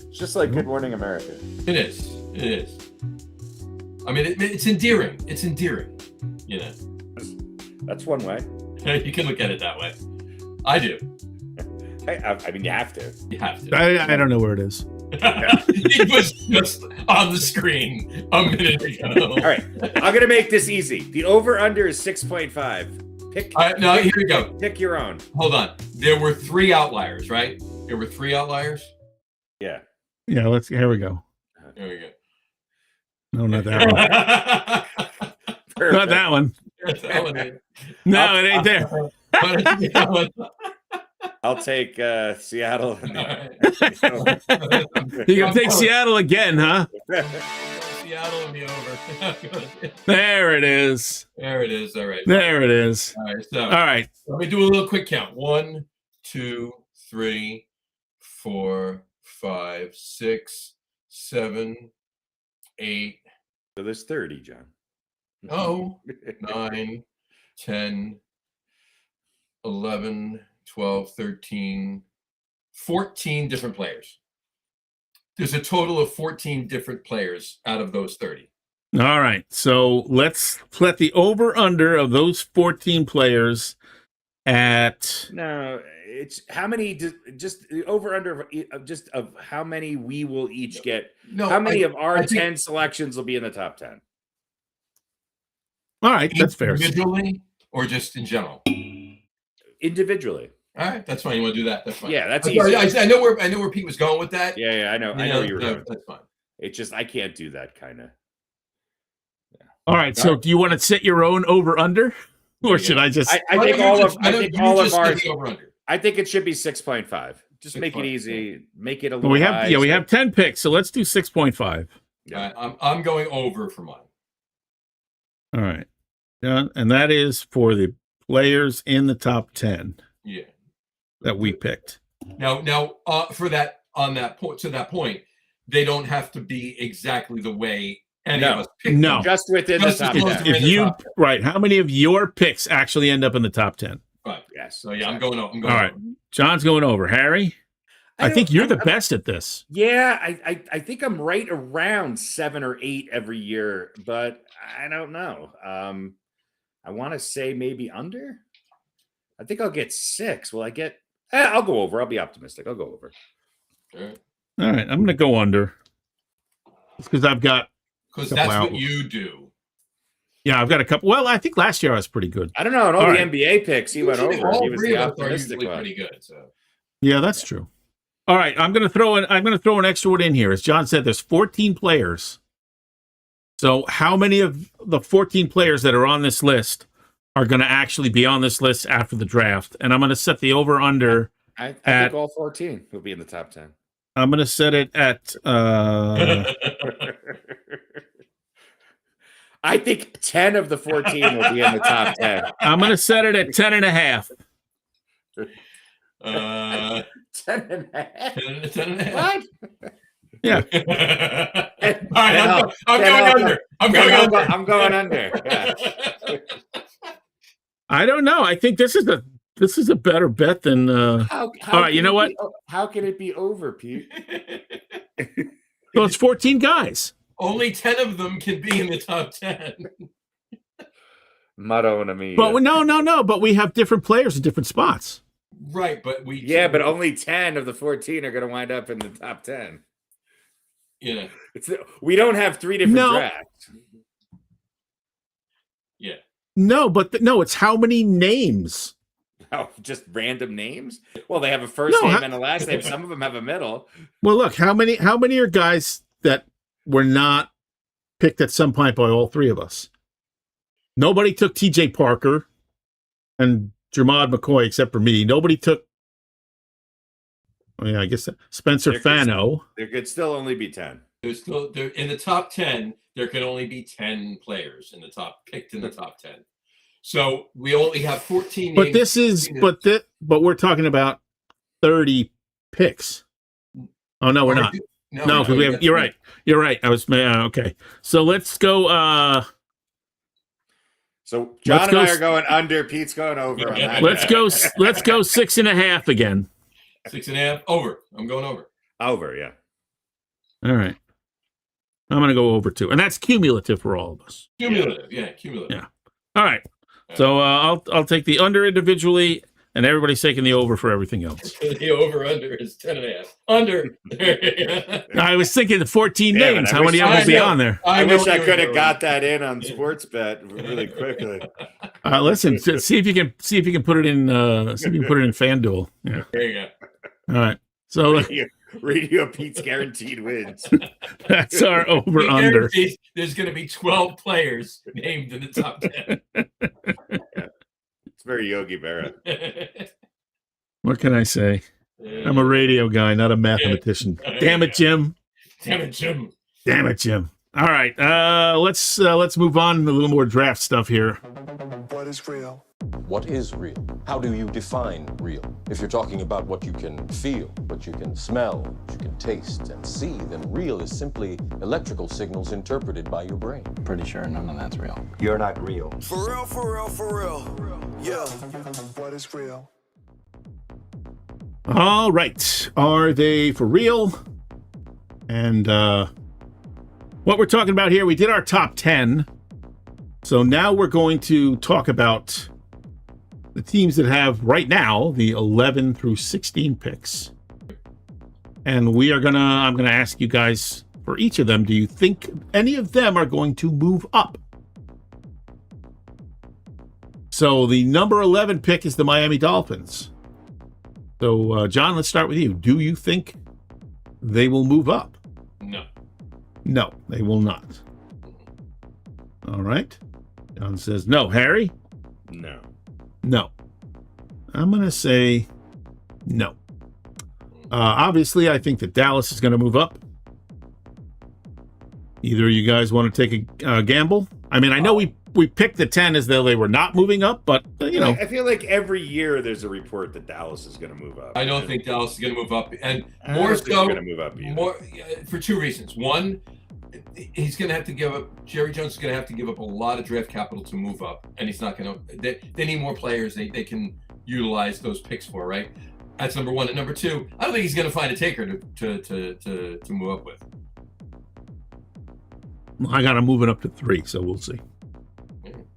It's just like Good Morning America. It is. I mean, it's endearing. It's endearing. That's one way. You can look at it that way. I do. I mean, you have to. You have to. I don't know where it is. It was just on the screen a minute ago. All right. I'm going to make this easy. The over-under is 6.5. No, here we go. Pick your own. Hold on. There were 3 outliers, right? There were 3 outliers? Yeah. Yeah, here we go. There we go. No, not that one. Not that one. No, it ain't there. I'll take Seattle. You can take Seattle again, huh? Seattle and the over. There it is. There it is. All right. There it is. All right. So, all right. Let me do a little quick count. 1, 2, 3, 4, 5, 6, 7, 8. So there's 30, John. 9, 10, 11, 12, 13, 14 different players. There's a total of 14 different players out of those 30. All right. So let's let the over-under of those 14 players at... No, it's how many, just the over-under of how many we will each get. No, how many of our I think- 10 selections will be in the top 10? All right, that's fair. Individually or just in general? Individually. All right, that's fine. You want to do that? That's fine. Yeah, that's Sorry, easy. I know where Pete was going with that. Yeah, I know. I know you were going. That's fine. It's just I can't do that kind of. All right, so do you want to set your own over-under? Or should I just... I think all of ours. Over-under. I think it should be 6.5. Just make it easy. Make it a little. we have high, we have 10 picks, so let's do 6.5. Yeah. I'm going over for mine. All right. And that is for the players in the top 10 Yeah. that we picked. Now, for that to that point, they don't have to be exactly the way any of us picked. No, just within the top 10. If you right, how many of your picks actually end up in the top 10? Right. Yes. So yeah, I'm going over. All right. John's going over. Harry, I think you're the best at this. Yeah, I think I'm right around 7 or 8 every year, but I don't know. I want to say maybe under. I think I'll get 6. Will I get? I'll go over. I'll be optimistic. I'll go over. All right. All right, I'm going to go under. It's because I've got. Because that's what you do. Yeah, I've got a couple. Well, I think last year I was pretty good. I don't know. In all the NBA picks, he went over. All He was three the of us are optimistic usually one. pretty good. So. Yeah, that's true. All right, I'm going to throw an extra one in here. As John said, there's 14 players. So how many of the 14 players that are on this list are going to actually be on this list after the draft? And I'm going to set the over-under. I think all 14 will be in the top 10. I'm going to set it at... I think 10 of the 14 will be in the top 10. I'm going to set it at 10 and a half. 10 and a half? 10 and a half. What? Yeah. All right, I'm going under. I'm going under. Yeah. I don't know. I think this is a better bet than. How all right, you know what? How can it be over, Pete? Well, it's 14 guys. Only 10 of them can be in the top 10. Madonna mia. But no. But we have different players in different spots. Right, but but only 10 of the 14 are going to wind up in the top 10. Yeah. We don't have 3 different drafts. Yeah. No, but it's how many names. Oh, just random names? Well, they have a first name and a last name. Some of them have a middle. Well, look, how many are guys that were not picked at some point by all 3 of us? Nobody took T.J. Parker and Jermod McCoy except for me. Nobody took. Oh, yeah, I guess Spencer Fano. There could still only be 10. There's still in the top 10. There can only be 10 players picked in the top 10. So we only have 14. But but we're talking about 30 picks. Oh no, we're not. No, because we have. You're right. You're right. I was okay. So let's go. So John and I are going under. Pete's going over. On that. Let's go 6.5 again. 6.5 over. I'm going over. Over, yeah. All right. I'm going to go over 2, and that's cumulative for all of us. Cumulative. Yeah. All right. So I'll take the under individually, and everybody's taking the over for everything else. The over under is 10.5. Under. I was thinking the 14 names. How many of them will be on there? I wish I could have got that in on Sportsbet really quickly. Listen, see if you can put it in. See if you can put it in FanDuel. Yeah. There you go. All right. So Radio Pete's guaranteed wins. That's our over under. There's going to be 12 players named in the top 10. It's very Yogi Berra. What can I say? I'm a radio guy, not a mathematician. Damn it, Jim. Damn it, Jim. All right. Let's move on to a little more draft stuff here. what is real? What is real? How do you define real? If you're talking about what you can feel, what you can smell, what you can taste and see, then real is simply electrical signals interpreted by your brain. Pretty sure none of that's real. You're not real. For real, for real, for real. Yeah. What is real? All right. Are they for real? And what we're talking about here, we did our top 10. So now we're going to talk about the teams that have right now the 11 through 16 picks. And I'm gonna ask you guys for each of them, do you think any of them are going to move up? So the number 11 pick is the Miami Dolphins. So John, let's start with you. Do you think they will move up? No. No, they will not. All right. John says no. Harry? No. No. I'm going to say no. Obviously, I think that Dallas is going to move up. Either of you guys want to take a gamble? I mean, I know we picked the 10 as though they were not moving up, but, you know. I feel like every year there's a report that Dallas is going to move up. I don't think Dallas is going to move up. And I more don't think so, they're going to move up either. more for two reasons. One, he's going to have to give up. Jerry Jones is going to have to give up a lot of draft capital to move up, and he's not going to. They need more players they can utilize those picks for, right? That's number one. And number two, I don't think he's going to find a taker to move up with. I got him moving up to 3, so we'll see.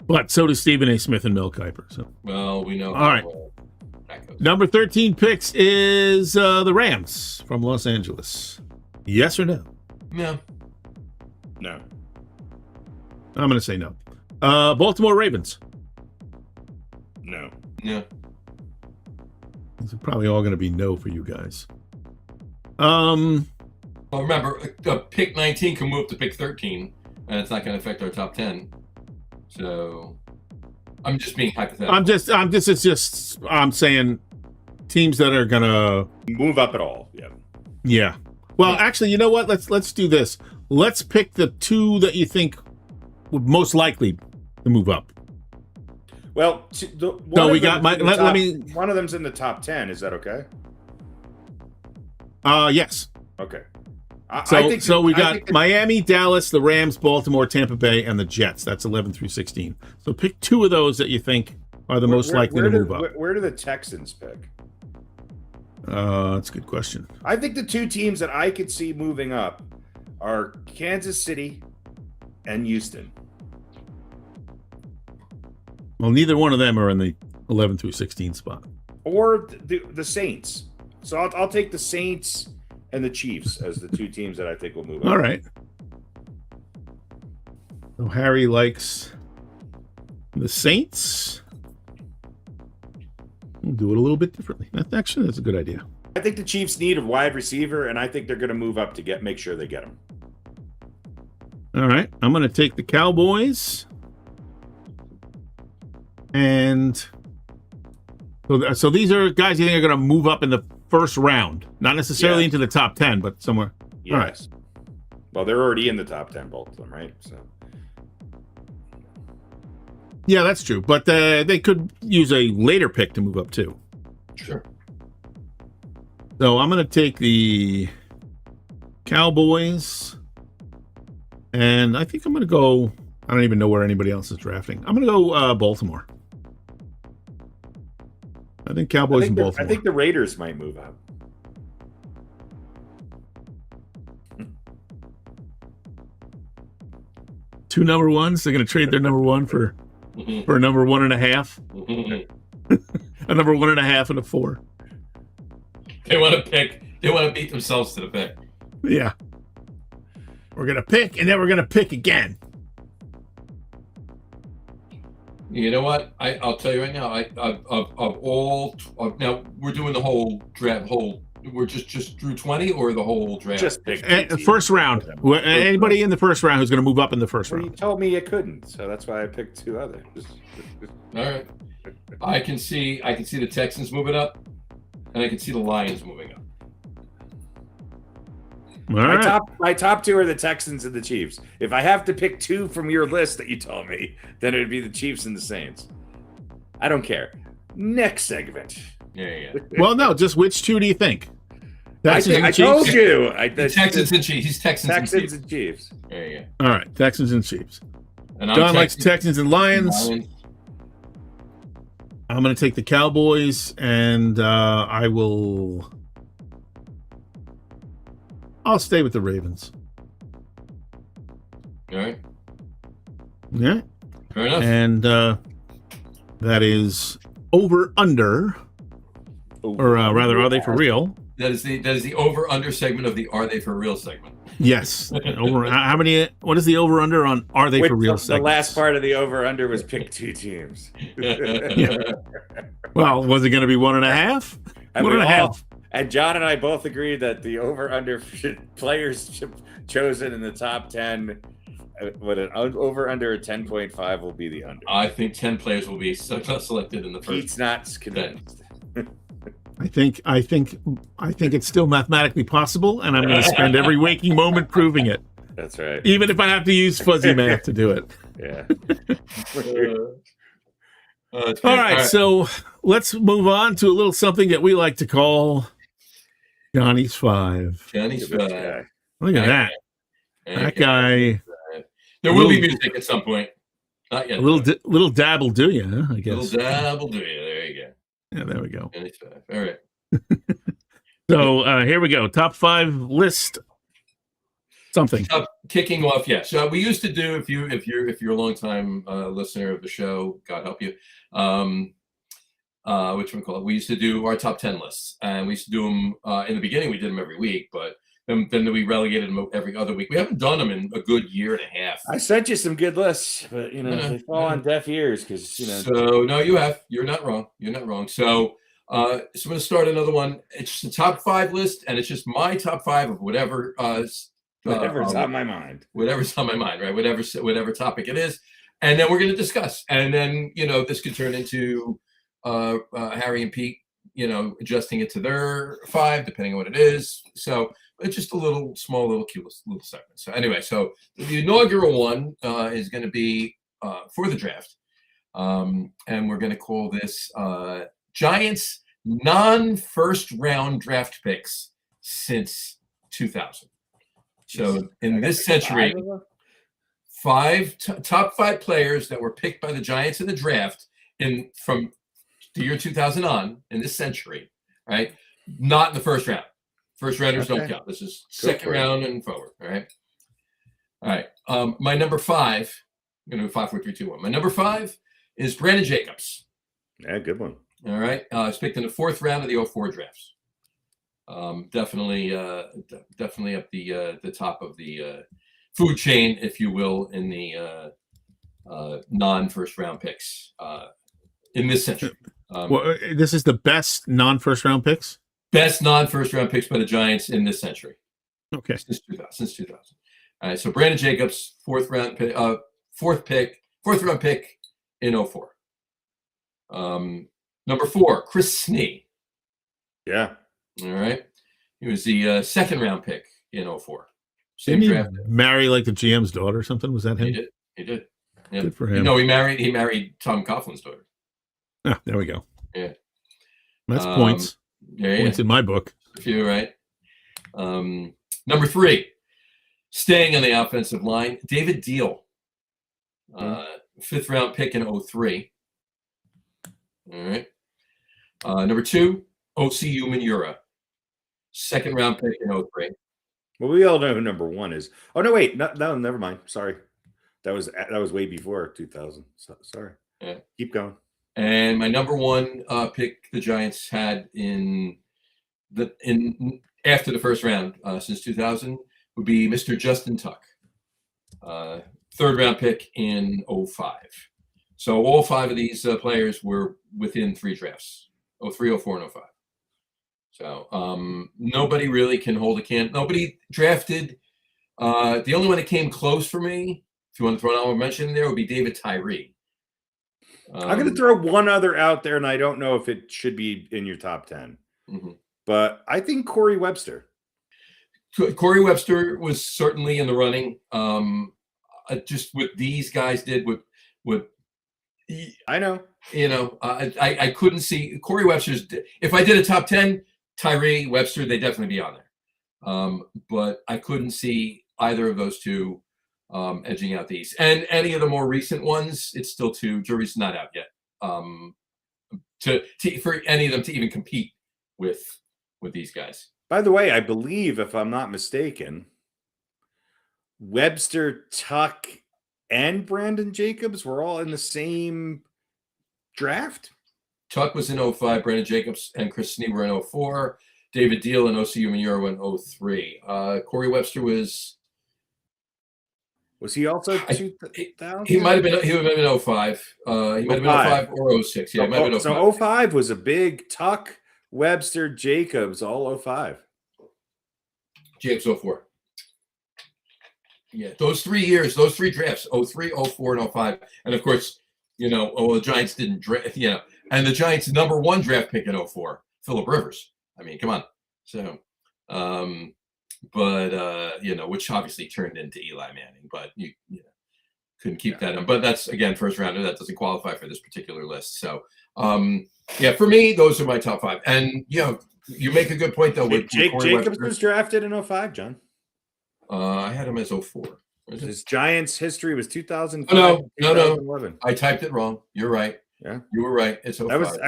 But so does Stephen A. Smith and Mel Kiper. So. Well, we know. All right. That goes. Number 13 picks is the Rams from Los Angeles. Yes or no? No. No. I'm going to say no. Baltimore Ravens. No. No. These are probably all going to be no for you guys. Well, remember, pick 19 can move to pick 13, and it's not going to affect our top 10. So, I'm just being hypothetical. I'm saying teams that are going to Move up at all. Yeah. Yeah. Well, actually, you know what? Let's do this. Let's pick the 2 that you think would most likely to move up. Well, one of them's in the top 10. Is that okay? Yes. Okay. So we got Miami, Dallas, the Rams, Baltimore, Tampa Bay, and the Jets. That's 11 through 16. So pick 2 of those that you think are the most likely to move up. Where do the Texans pick? That's a good question. I think the 2 teams that I could see moving up are Kansas City and Houston. Well, neither one of them are in the 11 through 16 spot. Or the Saints. So I'll take the Saints and the Chiefs as the 2 teams that I think will move up. All right. So Harry likes the Saints. We'll do it a little bit differently. That's a good idea. I think the Chiefs need a wide receiver, and I think they're going to move up to make sure they get him. All right. I'm going to take the Cowboys. And so these are guys you think are going to move up in the first round. Not necessarily into the top 10, but somewhere. Yes. All right. Well, they're already in the top 10, both of them, right? So. Yeah, that's true. But they could use a later pick to move up too. Sure. So I'm going to take the Cowboys. And I think I'm going to go... I don't even know where anybody else is drafting. I'm going to go Baltimore. I think Cowboys and Baltimore. I think the Raiders might move up. Two number ones. They're going to trade their number one for a number 1.5. A number 1.5 and a 4. They want to pick. They want to beat themselves to the pick. Yeah. We're going to pick, and then we're going to pick again. You know what? I'll tell you right now. Now we're doing the whole draft. We're just drew 20 or the whole draft. Just pick first round. Anybody in the first round who's going to move up in the first round. You told me it couldn't, so that's why I picked 2 others. All right. I can see the Texans moving up, and I can see the Lions moving up. My top 2 are the Texans and the Chiefs. If I have to pick 2 from your list that you told me, then it'd be the Chiefs and the Saints. I don't care. Next segment. Yeah. Well, no, just which two do you think? I told you. Texans and Chiefs. He's Texans and Chiefs. There you All right, Texans and Chiefs. go. And John likes Texans and Lions. Lions. I'm going to take the Cowboys, and I'll stay with the Ravens. All right. Yeah. Fair enough. And that is over under, or rather, are they for real? That is the over under segment of the Are They For Real segment. Yes. Over. How many? What is the over under on Are They For Real? The last part of the over under was pick two teams. Yeah. Well, was it going to be 1.5? And 1.5. And John and I both agreed that the over under players chosen in the top 10, what an over under a 10.5 will be the under. I think 10 players will be selected in the first. Pete's not convinced. I think it's still mathematically possible, and I'm going to spend every waking moment proving it. That's right. Even if I have to use fuzzy math to do it. Yeah. All right, so let's move on to a little something that we like to call Johnny's Five. Johnny's Five. Look at that. That guy. There will be music at some point. Not yet. A little dab will do you, huh? I guess. Little dab will do you. There you go. Yeah, there we go. Johnny's Five. All right. So here we go. Top 5 list. Something. Kicking off, yeah. So we used to do, if you're a long time listener of the show, God help you. Which we call it. We used to do our top 10 lists, and we used to do them in the beginning. We did them every week, but then we relegated them every other week. We haven't done them in a good year and a half. I sent you some good lists, but they fall on deaf ears because So no, you have. You're not wrong. You're not wrong. So I'm going to start another one. It's the top 5 list, and it's just my top 5 of whatever. Whatever's on my mind. Whatever's on my mind, right? Whatever topic it is, and then we're going to discuss. And then this could turn into Harry and Pete, adjusting it to their 5, depending on what it is. So it's just a small little cute little segment. So anyway, so the inaugural one is going to be for the draft, and we're going to call this Giants non-first round draft picks since 2000. So in this century, top 5 players that were picked by the Giants in the draft from the year 2000 on in this century, right? Not in the first round. First rounders don't count. This is second round and forward. All right. All right. My number 5. I'm going to do 5, 4, 3, 2, 1. My number 5 is Brandon Jacobs. Yeah, good one. All right. It's picked in the 4th round of the 2004 drafts. Definitely up the top of the food chain, if you will, in the non-first round picks in this century. Well, this is the best non-first round picks? Best non-first round picks by the Giants in this century. Okay. Since 2000. All right. So Brandon Jacobs, 4th round pick, 4th round pick in 2004. Number 4, Chris Snee. Yeah. All right. He was the 2nd round pick in 2004. Didn't he marry like the GM's daughter or something? Was that him? He did. Yeah. Good for him. No, he married Tom Coughlin's daughter. Ah, there we go. Yeah. That's points. Yeah, points in my book. A few, right? Number 3, staying on the offensive line, David Deal. 5th round pick in 2003. All right. Number 2, O.C. Umanura. 2nd round pick in 2003. Well, we all know who number 1 is. Oh no, wait, no, never mind. Sorry, that was way before 2000. So, sorry. Yeah. Keep going. And my number 1 pick the Giants had after the first round since 2000 would be Mr. Justin Tuck. 3rd round pick in 2005. So all 5 of these players were within 3 drafts: 2003, 2004, and 2005. So nobody really can hold a candle. Nobody drafted. The only one that came close for me, if you want to throw an honorable mention in there, would be David Tyree. I'm going to throw one other out there, and I don't know if it should be in your top 10. Mm-hmm. But I think Corey Webster. Corey Webster was certainly in the running. Just what these guys did, what I know. I couldn't see Corey Webster's. If I did a top 10, Tyree, Webster, they'd definitely be on there. But I couldn't see either of those two edging out the East. And any of the more recent ones, it's still jury's not out yet. For any of them to even compete with these guys. By the way, I believe, if I'm not mistaken, Webster, Tuck, and Brandon Jacobs were all in the same draft. Tuck was in 05, Brandon Jacobs and Chris Snee were in 04, David Deal and OCU Manura in 03. Corey Webster was he also 2000? He might have been 05. He might have been 05 or 06. Yeah, he might have been 05. So 05 was a big Tuck, Webster, Jacobs, all 05. Jacobs 04. Yeah, those 3 years, those 3 drafts, 03, 04, and 05. And of course, the Giants didn't draft, and the Giants' number 1 draft pick in 04, Phillip Rivers. I mean, come on. So, which obviously turned into Eli Manning, but you couldn't keep that in. But that's, again, first rounder. That doesn't qualify for this particular list. So, for me, those are my top 5. And, you make a good point, though. With Jacobs Webster was drafted in 05, John. I had him as 04. His Giants history was 2005. No. I typed it wrong. You're right. Yeah, you were right. It's 05. That was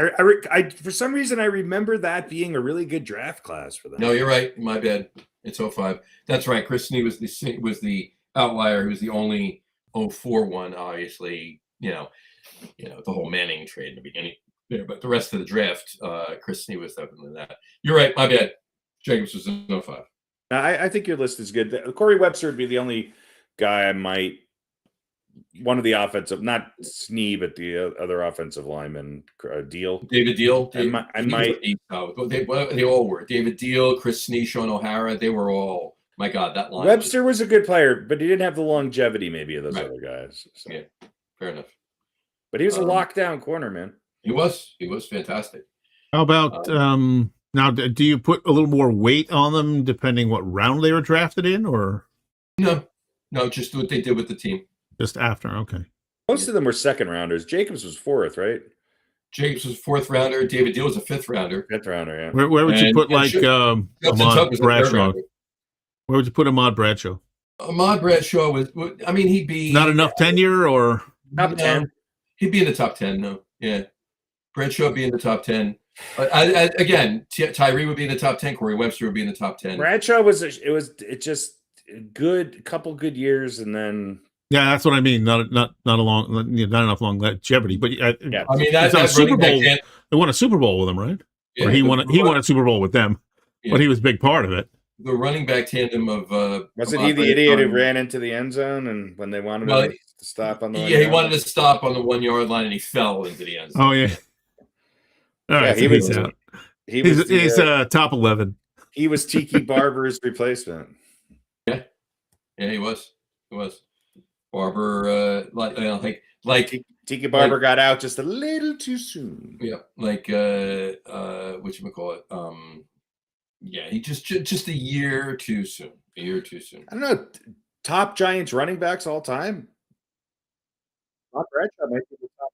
I for some reason I remember that being a really good draft class for them. No, you're right. My bad. It's 05. That's right. Chris Snee was the outlier. He was the only 04 one. Obviously, the whole Manning trade in the beginning there, but the rest of the draft, Chris Snee was definitely that. You're right. My bad. Jacobs was in 05. I think your list is good. Corey Webster would be the only guy one of the offensive, not Snee, but the other offensive lineman, Deal. David Deal. They all were. David Deal, Chris Snee, Sean O'Hara. They were all, my God, that line. Webster was a good player, but he didn't have the longevity maybe of those other guys. So. Yeah, fair enough. But he was a lockdown corner, man. He was fantastic. How about now? Do you put a little more weight on them depending what round they were drafted in, or no, just what they did with the team. Just after, okay. Most of them were second rounders. Jacobs was 4th, right? Jacobs was 4th rounder. David Deal was a 5th rounder. 5th rounder, yeah. Where would you put Ahmad Bradshaw? Where would you put Ahmad Bradshaw? Ahmad Bradshaw was. I mean, he'd be not enough tenure, or top 10. He'd be in the top 10. No, yeah. Bradshaw would be in the top 10. Again, Tyree would be in the top 10. Corey Webster would be in the top 10. Bradshaw was just good, couple good years, and then. Yeah, that's what I mean. Not enough longevity. But I mean, that's a Super Bowl. They won a Super Bowl with him, right? Yeah, or he won a Super Bowl with them, but he was a big part of it. The running back tandem of wasn't he the idiot who ran into the end zone and when they wanted him to stop on the he wanted to stop on the 1 yard line and he fell into the end zone. Oh yeah. All right, so he's out. He's top 11. He was Tiki Barber's replacement. Yeah, he was. Barber, Tiki Barber got out just a little too soon. Yeah, whatchamacallit? He just a year too soon. I don't know. Top Giants running backs all time. Ahmad Bradshaw might be the top.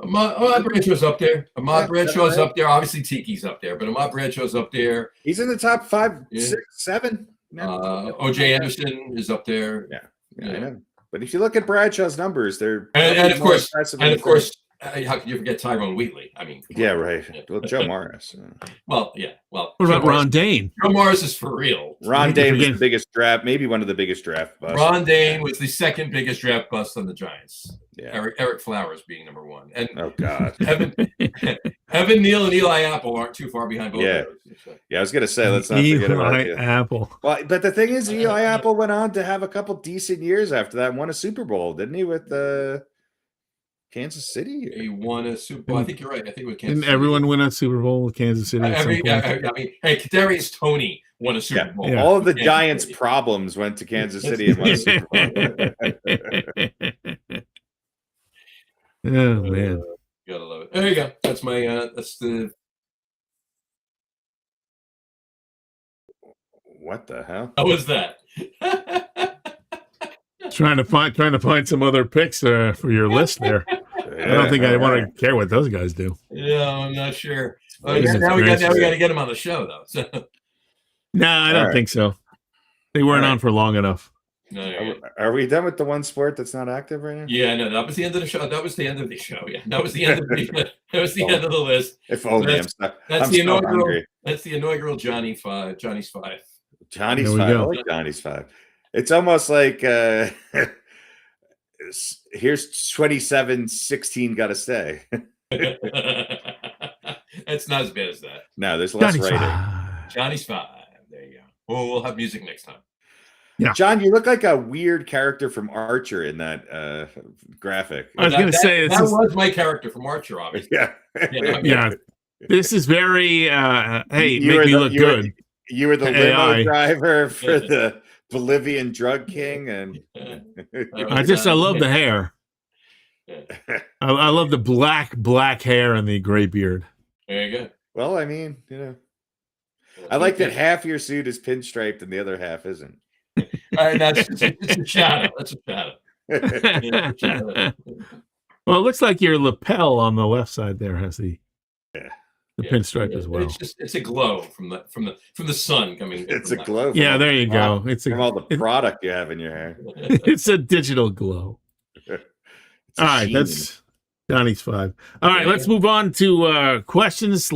Ahmad Bradshaw's up there. Ahmad Bradshaw's up there. Obviously, Tiki's up there, but Ahmad Bradshaw's up there. He's in the top 5, 6, 7. OJ Anderson is up there. Yeah, I know. But if you look at Bradshaw's numbers, they're and of course, how can you forget Tyrone Wheatley? I mean, yeah, right. Well, Joe Morris. Well, yeah. Well, what about Ron Dane? Joe Morris is for real. Ron Dane was the biggest draft, maybe one of the biggest draft busts. Ron Dane was the second biggest draft bust on the Giants. Yeah. Eric Flowers being number 1. And oh God, Evan Neal and Eli Apple aren't too far behind both. Yeah, of those. Yeah. I was gonna say let's not forget about Apple. Well, but the thing is, Eli Apple went on to have a couple decent years after that. Won a Super Bowl, didn't he? With Kansas City. He won a Super Bowl. I think you're right. I think with Kansas. Didn't everyone win a Super Bowl with Kansas City? I mean, hey, Kadarius Toney won a Super Bowl. Yeah. All of the Giants' problems went to Kansas City and won a Super Bowl. Oh man, you gotta love it. There you go. That's my. That's the. What the hell? How was that? trying to find some other picks for your list there. I don't think I want to care what those guys do. Yeah, I'm not sure. Jesus Now we got Christ. to get him on the show though. So. No, I don't think so. They weren't on for long enough. No, Are we done with the one sport that's not active right now? Yeah, no, that was the end of the show. That was the end of the show. Yeah, that was the end of the end of the list. If only that's the inaugural. That's the inaugural Johnny's Five. Johnny's Five. Go. I like Johnny's Five. It's almost like here's 27, 16 got to stay. It's not as bad as that. No, there's less Johnny's writing. Johnny's Five. There you go. We'll have music next time. Yeah. John, you look like a weird character from Archer in that graphic. I was going to say that was my character from Archer, obviously. Yeah. This is very hey, make me look good. You were the limo driver for the Bolivian drug king, and I love the hair. I love the black hair and the gray beard. There you go. Well, I mean, I like that half your suit is pinstriped and the other half isn't. It's a shadow. That's a shadow. Well, it looks like your lapel on the left side there has the pinstripe as well. It's a glow from the sun coming. It's a glow. Yeah, there you go. It's from all the product you have in your hair. It's a digital glow. All right, that's Johnny's Five. All right, let's move on to questions /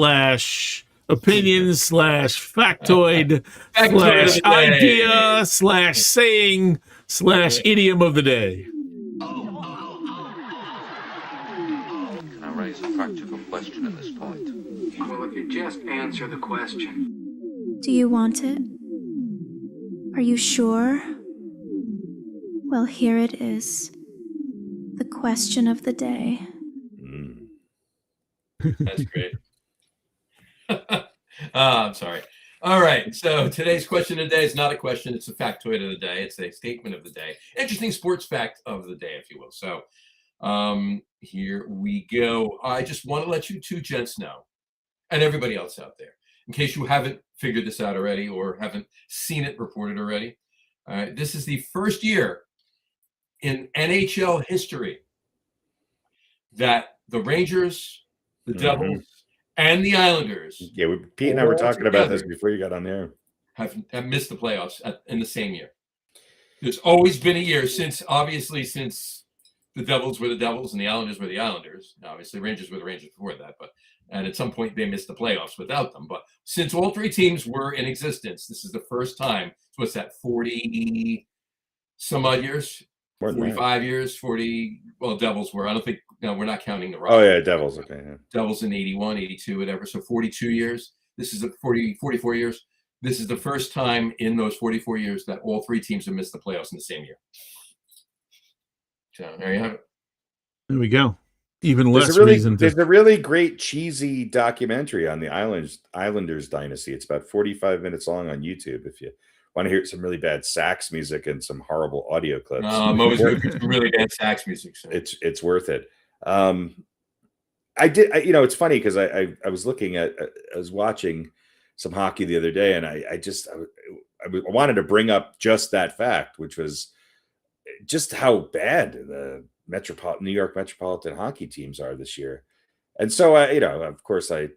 opinions / factoid / idea / saying / idiom of the day. Can I raise a practical question at this point? Well, if you just answer the question. Do you want it? Are you sure? Well, here it is. The question of the day. That's great. I'm sorry. All right. So today's question of the day is not a question. It's a factoid of the day. It's a statement of the day. Interesting sports fact of the day, if you will. So here we go. I just want to let you two gents know, and everybody else out there, in case you haven't figured this out already or haven't seen it reported already. All right. This is the first year in NHL history that the Rangers, the Devils, and the Islanders. Yeah, Pete and I were talking about this before you got on there. Have missed the playoffs in the same year. There's always been a year since the Devils were the Devils and the Islanders were the Islanders. Now, obviously, Rangers were the Rangers before that, and at some point they missed the playoffs without them. But since all three teams were in existence, this is the first time. So what's that? 40 some odd years. 45 years, 40. Well, Devils were. I don't think. No, we're not counting the Rockets. Oh yeah, Devils. Okay. Yeah. Devils in 81, 82, whatever. So 42 years. This is 44 years. This is the first time in those 44 years that all three teams have missed the playoffs in the same year. So there you have it. There we go. Even less reason. There's a really great cheesy documentary on the Islanders dynasty. It's about 45 minutes long on YouTube. If you want to hear some really bad sax music and some horrible audio clips. I'm always looking for really bad sax music. So. It's worth it. It's funny because I was watching some hockey the other day, and I wanted to bring up just that fact, which was just how bad the New York Metropolitan hockey teams are this year. And so of course I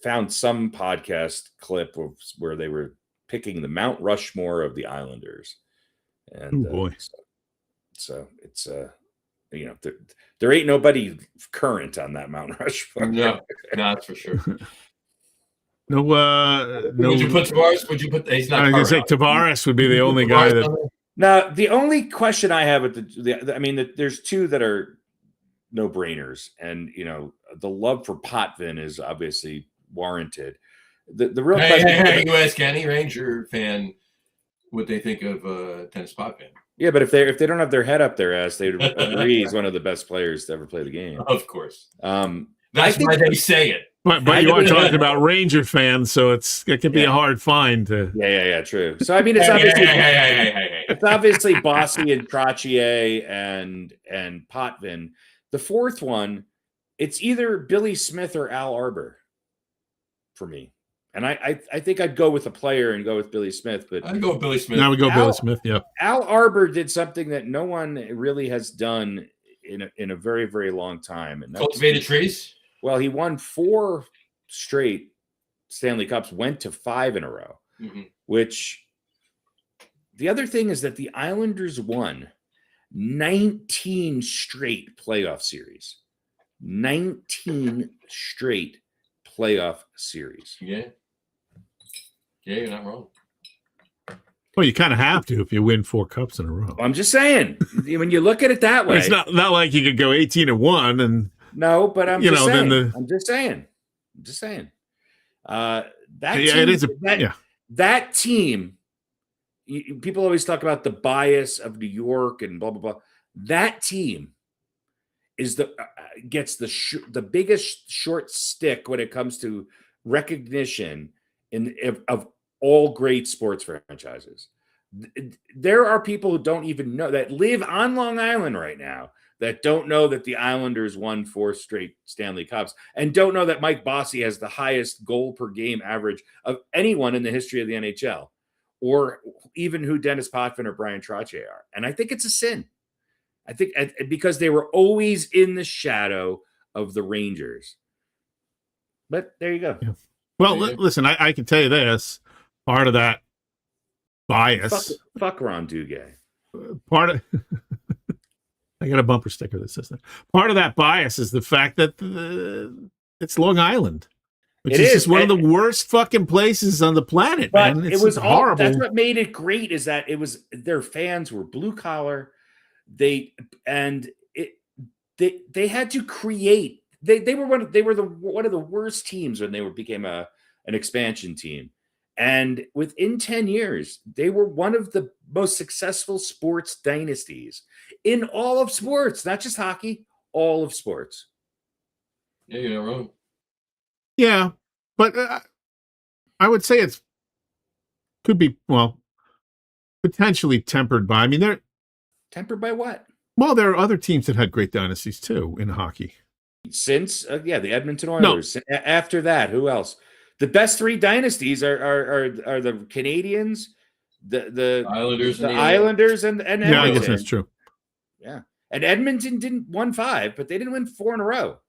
found some podcast clip where they were picking the Mount Rushmore of the Islanders, and so it's there ain't nobody current on that Mount Rushmore. No, that's for sure. No. Would you put Tavares? Would you put? He's not. I was going to say Tavares would be the only guy that. Now, the only question I have there's two that are no-brainers, and the love for Potvin is obviously warranted. The real question. You ask any Ranger fan what they think of Dennis Potvin. Yeah, but if they don't have their head up their ass, they'd agree he's one of the best players to ever play the game. Of course. That's why they say it. But you are talking about Ranger fans, so it can be a hard find to. Yeah, true. So I mean, it's obviously it's obviously Bossy and Trottier and Potvin. The fourth one, it's either Billy Smith or Al Arbor for me. And I think I'd go with a player and go with Billy Smith, but I'd go with Billy Smith. Now we go Billy Smith. Yeah. Al Arbor did something that no one really has done in a very, very long time. And Cultivated trees. Well, he won 4 straight Stanley Cups, went to 5 in a row, which the other thing is that the Islanders won 19 straight playoff series. 19 straight playoff series. Yeah. Yeah, you're not wrong. Well, you kind of have to if you win 4 cups in a row. I'm just saying, when you look at it that way, it's not like you could go 18-1 and no, but I'm just saying. then I'm just saying. That team. People always talk about the bias of New York and blah blah blah. That team is gets the biggest short stick when it comes to recognition of all great sports franchises. There are people who don't even know, that live on Long Island right now, that don't know that the Islanders won 4 straight Stanley Cups and don't know that Mike Bossy has the highest goal per game average of anyone in the history of the NHL, or even who Dennis Potvin or Brian Trottier are. And I think it's a sin. I think because they were always in the shadow of the Rangers. But there you go. Yeah. Well, listen, I can tell you this. Part of that bias. Fuck Ron Duguay. Part of I got a bumper sticker that says that. Part of that bias is the fact that it's Long Island, which is just one of the worst fucking places on the planet. But man. It was horrible. That's what made it great, is that their fans were blue collar. They had to create. They were one of the worst teams when they became an expansion team. And within 10 years, they were one of the most successful sports dynasties in all of sports, not just hockey, all of sports. Yeah, you're not wrong. Yeah, but I would say could be, potentially tempered by, they're tempered by what? Well, there are other teams that had great dynasties too in hockey. Since, the Edmonton Oilers. No. After that, who else? The best 3 dynasties are the Canadiens, the Islanders, and Edmonton. Yeah, I guess that's true. Yeah, and Edmonton won 5, but they didn't win 4 in a row.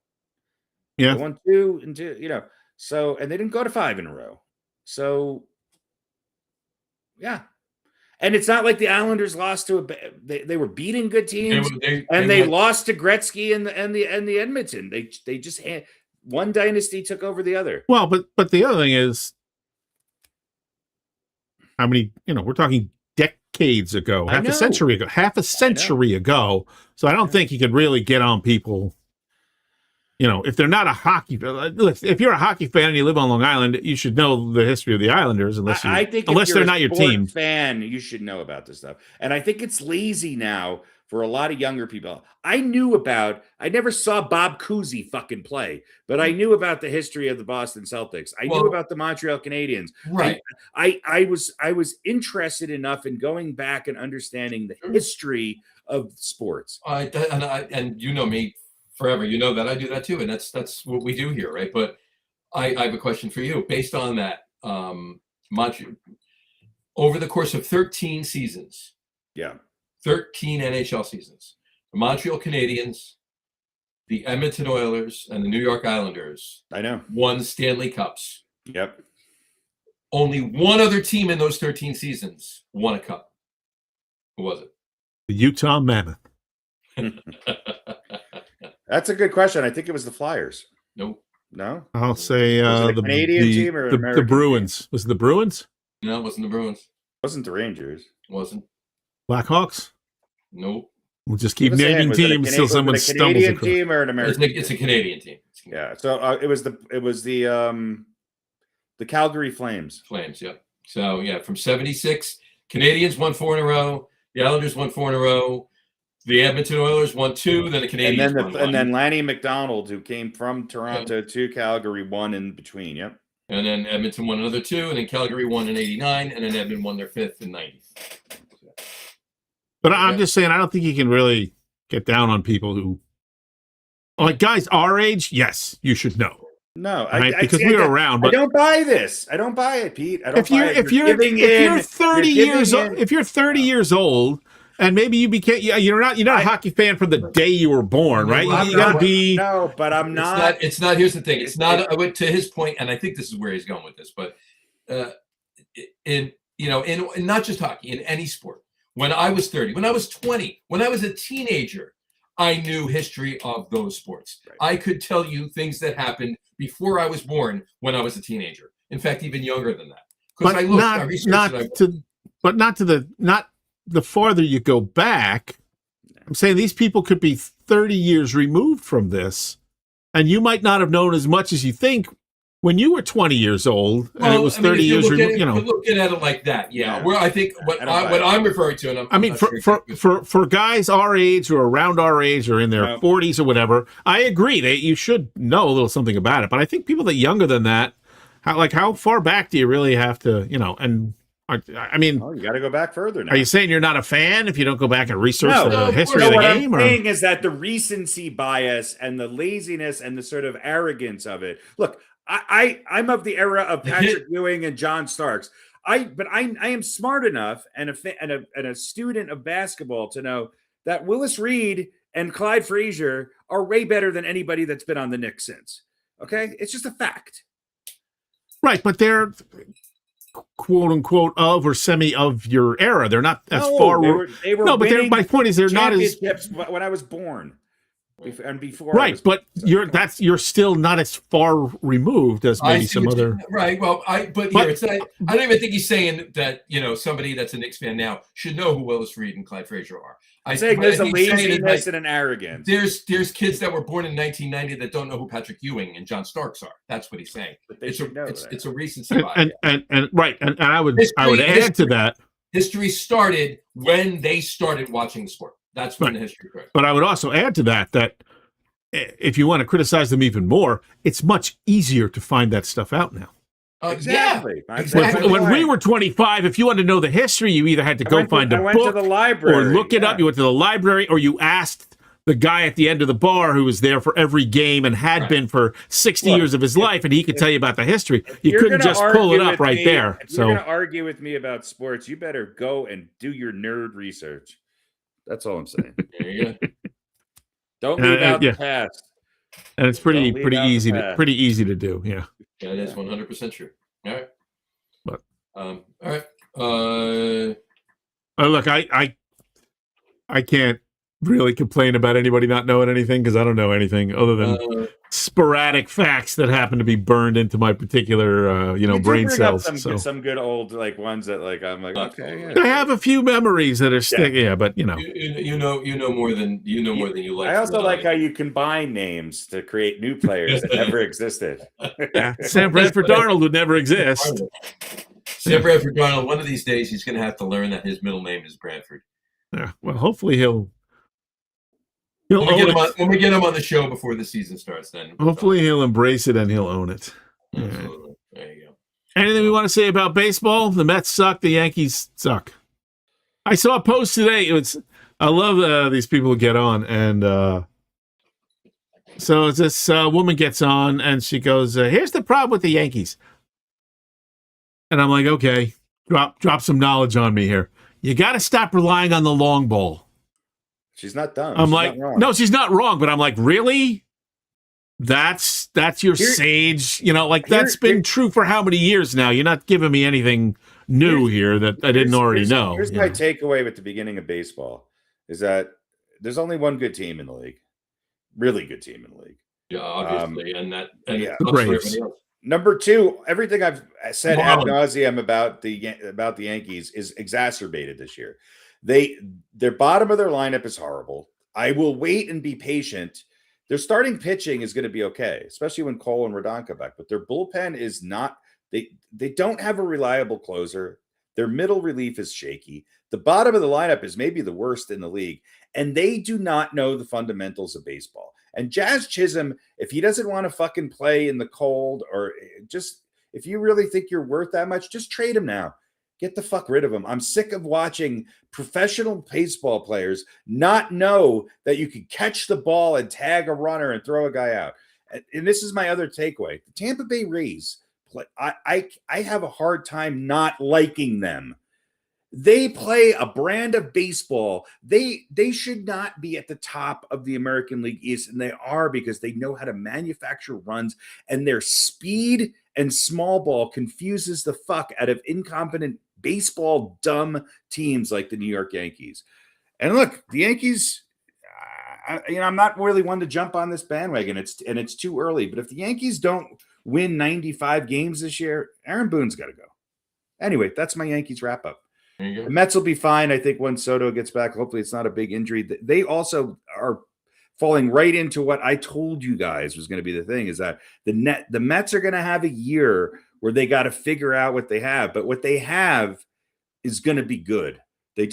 Yeah, they won 2 and 2. So, and they didn't go to 5 in a row. So, yeah, and it's not like the Islanders lost to they were beating good teams, they lost to Gretzky and the Edmonton. They just had. One dynasty took over the other. Well, but the other thing is, how many? We're talking decades ago, half a century ago. So I don't think you could really get on people. If they're not a hockey, if you're a hockey fan and you live on Long Island, you should know the history of the Islanders. Unless they're not your team, fan, you should know about this stuff. And I think it's lazy now for a lot of younger people. I never saw Bob Cousy fucking play, but I knew about the history of the Boston Celtics. I knew about the Montreal Canadiens. Right. I was interested enough in going back and understanding the history of sports. And you know me forever. You know that I do that too, and that's what we do here, right? But I have a question for you. Based on that, Montreal, over the course of 13 seasons, 13 NHL seasons, the Montreal Canadiens, the Edmonton Oilers, and the New York Islanders won Stanley Cups. Yep. Only one other team in those 13 seasons won a cup. Who was it? The Utah Mammoth. That's a good question. I think it was the Flyers. Nope. No? I'll say the Canadian team or the Bruins. Team? Was it the Bruins? No, it wasn't the Bruins. It wasn't the Rangers. It wasn't. Blackhawks? Nope. We'll just keep naming teams until someone stumbles across. Team or an American it's a Canadian team. Yeah. So it was the Calgary Flames. Flames, yep. So from 76, Canadians won 4 in a row. The Islanders won 4 in a row. The Edmonton Oilers won 2. Then the Canadians won 1. And then Lanny McDonald, who came from Toronto to Calgary, won in between. Yep. And then Edmonton won another 2, and then Calgary won in 89, and then Edmonton won their 5th in 90. But I'm just saying, I don't think you can really get down on people who, guys our age. Yes, you should know. No, because we were around. But I don't buy this. I don't buy it, Pete. If you're 30 years old, And maybe you became. You're not a hockey fan from the day you were born, right? You got to be. No, but I'm not. It's not. Here's the thing. It's not. I went to his point, and I think this is where he's going with this. But in not just hockey, in any sport. When I was 30, when I was 20, when I was a teenager, I knew history of those sports. Right. I could tell you things that happened before I was born when I was a teenager. In fact, even younger than that. Because I looked, not the farther you go back. I'm saying these people could be 30 years removed from this, and you might not have known as much as you think when you were 20 years old, and it was 30 years removed. You're looking at it like that, yeah. Where I think what I'm referring to, and for guys our age or around our age or in their 40s or whatever, I agree that you should know a little something about it. But I think people that younger than that, how far back do you really have to, And I mean, you got to go back further now. Are you saying you're not a fan if you don't go back and research the history of the game? What I'm saying is that the recency bias and the laziness and the sort of arrogance of it. Look, I'm of the era of Patrick Ewing and John Starks. I am smart enough and a student of basketball to know that Willis Reed and Clyde Frazier are way better than anybody that's been on the Knicks since. Okay, it's just a fact. Right, but they're quote unquote of or semi of your era. They're not as far. They were no, but my point is they're not as when I was born. And before, right? But you're still not as far removed as maybe some other. Right. Well, it's not, I don't even think he's saying that somebody that's a Knicks fan now should know who Willis Reed and Clyde Frazier are. I'm saying there's a laziness and an arrogance. There's kids that were born in 1990 that don't know who Patrick Ewing and John Starks are. That's what he's saying. It's a recency bias. And right. And I would add to that. History started when they started watching the sport. That's when the history started. But I would also add to that if you want to criticize them even more, it's much easier to find that stuff out now. Exactly. When we were 25, if you wanted to know the history, you either had to find a book to the library, or look it up. You went to the library, or you asked the guy at the end of the bar who was there for every game and had been for 60 years of his life, and he could tell you about the history. You couldn't just pull it up right there. If you're going to argue with me about sports, you better go and do your nerd research. That's all I'm saying. There you go. Don't leave out the past. And it's pretty easy to do. Yeah. That is 100% true. All right. But all right. Look, I can't really complain about anybody not knowing anything because I don't know anything other than sporadic facts that happen to be burned into my particular brain cells. Some good old ones that I'm like, okay. Yeah. I have a few memories that are sticking, but you know more than you like. I also like how you combine names to create new players that never existed. Sam Bradford Darnold would never exist. Sam Bradford Darnold. One of these days, he's going to have to learn that his middle name is Bradford. Yeah. Well, hopefully he'll. When we get him on the show before the season starts, then hopefully he'll embrace it and he'll own it. Absolutely. There you go. Anything we want to say about baseball? The Mets suck. The Yankees suck. I saw a post today. I love these people who get on, and so this woman gets on and she goes, "Here's the problem with the Yankees," and I'm like, "Okay, drop some knowledge on me here. You got to stop relying on the long ball." She's not dumb. I'm like, no, she's not wrong, but I'm like, really? That's your sage, that's been true for how many years now? You're not giving me anything new here that I didn't already know. Here's my takeaway with the beginning of baseball is that there's only one good team in the league, really good team in the league. Yeah, obviously, the Braves. Number two, everything I've said ad nauseum about the Yankees is exacerbated this year. Their bottom of their lineup is horrible. I will wait and be patient. Their starting pitching is going to be okay, especially when Cole and Rodon come back. But their bullpen is not. They don't have a reliable closer. Their middle relief is shaky. The bottom of the lineup is maybe the worst in the league, and they do not know the fundamentals of baseball. And Jazz Chisholm, if he doesn't want to fucking play in the cold, or just if you really think you're worth that much, just trade him now. Get the fuck rid of him. I'm sick of watching professional baseball players not know that you can catch the ball and tag a runner and throw a guy out. And this is my other takeaway. The Tampa Bay Rays, I have a hard time not liking them. They play a brand of baseball. They should not be at the top of the American League East, and they are because they know how to manufacture runs, and their speed and small ball confuses the fuck out of incompetent baseball dumb teams like the New York Yankees. And look, the Yankees, I'm not really one to jump on this bandwagon. It's too early. But if the Yankees don't win 95 games this year, Aaron Boone's got to go. Anyway, that's my Yankees wrap up. The Mets will be fine, I think, once Soto gets back. Hopefully it's not a big injury. They also are falling right into what I told you guys was going to be the thing, is that the Mets are going to have a year where they got to figure out what they have. But what they have is going to be good. They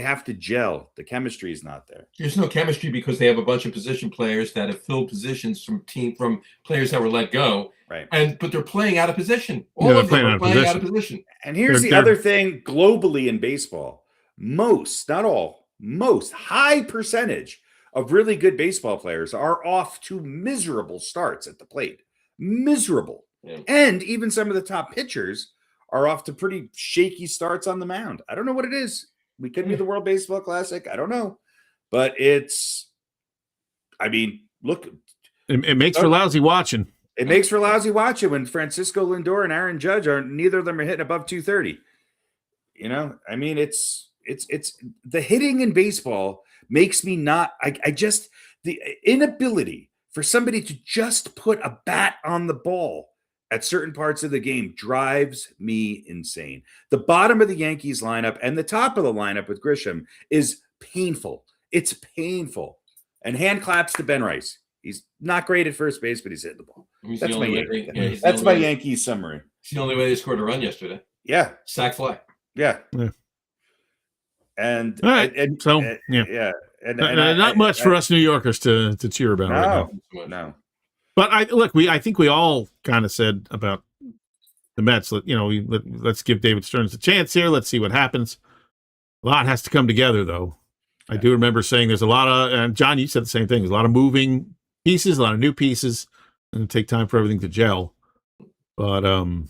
have to gel. The chemistry is not there. There's no chemistry because they have a bunch of position players that have filled positions from players that were let go. Right. But they're playing out of position. All of them are playing out of position. And here's the other thing globally in baseball. Most, not all, most high percentage of really good baseball players are off to miserable starts at the plate. Miserable. Yeah. And even some of the top pitchers are off to pretty shaky starts on the mound. I don't know what it is. We could be the World Baseball Classic. I don't know. But look. It makes for lousy watching. It makes for lousy watching when Francisco Lindor and Aaron Judge neither of them are hitting above 230. It's the hitting in baseball makes me not, the inability for somebody to just put a bat on the ball at certain parts of the game drives me insane. The bottom of the Yankees lineup and the top of the lineup with Grisham is painful. It's painful. And hand claps to Ben Rice. He's not great at first base, but he's hitting the ball. That's my Yankees summary. It's the only way they scored a run yesterday. Yeah. Sack fly. Yeah. And all right. Not much for us New Yorkers to cheer about right now. No. But I think we all kind of said about the Mets. Let's give David Stearns a chance here. Let's see what happens. A lot has to come together, though. I do remember saying there's a lot of, and John, you said the same thing. There's a lot of moving pieces, a lot of new pieces, and it'll take time for everything to gel. But we're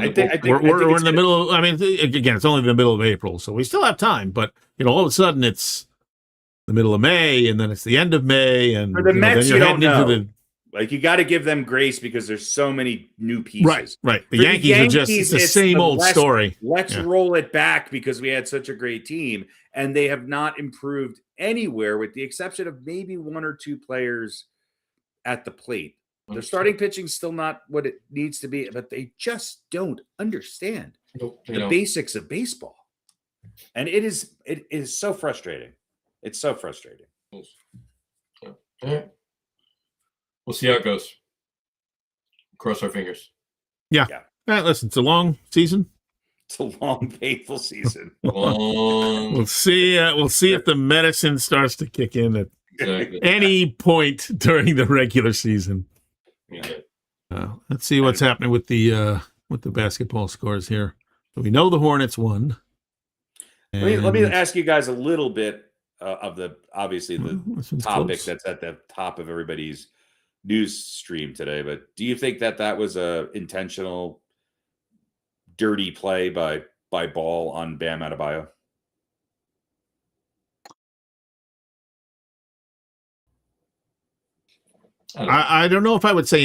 in the middle. Again, it's only the middle of April, so we still have time. But all of a sudden, it's the middle of May, and then it's the end of May, and for the Mets, you don't know. You got to give them grace because there's so many new pieces. Right. The Yankees are just it's the same old story. Let's roll it back because we had such a great team, and they have not improved anywhere with the exception of maybe one or two players at the plate. Their starting pitching still not what it needs to be, but they just don't understand the basics of baseball. And it is so frustrating. It's so frustrating. All right. We'll see how it goes. Cross our fingers. Yeah. Listen, it's a long season. It's a long, painful season. We'll see. We'll see if the medicine starts to kick in at any point during the regular season. Let's see what's happening with the basketball scores here. So we know the Hornets won. Let me ask you guys a little bit of the topic that's at the top of everybody's news stream today. But do you think that was a intentional dirty play by Ball on Bam Adebayo? I don't know if I would say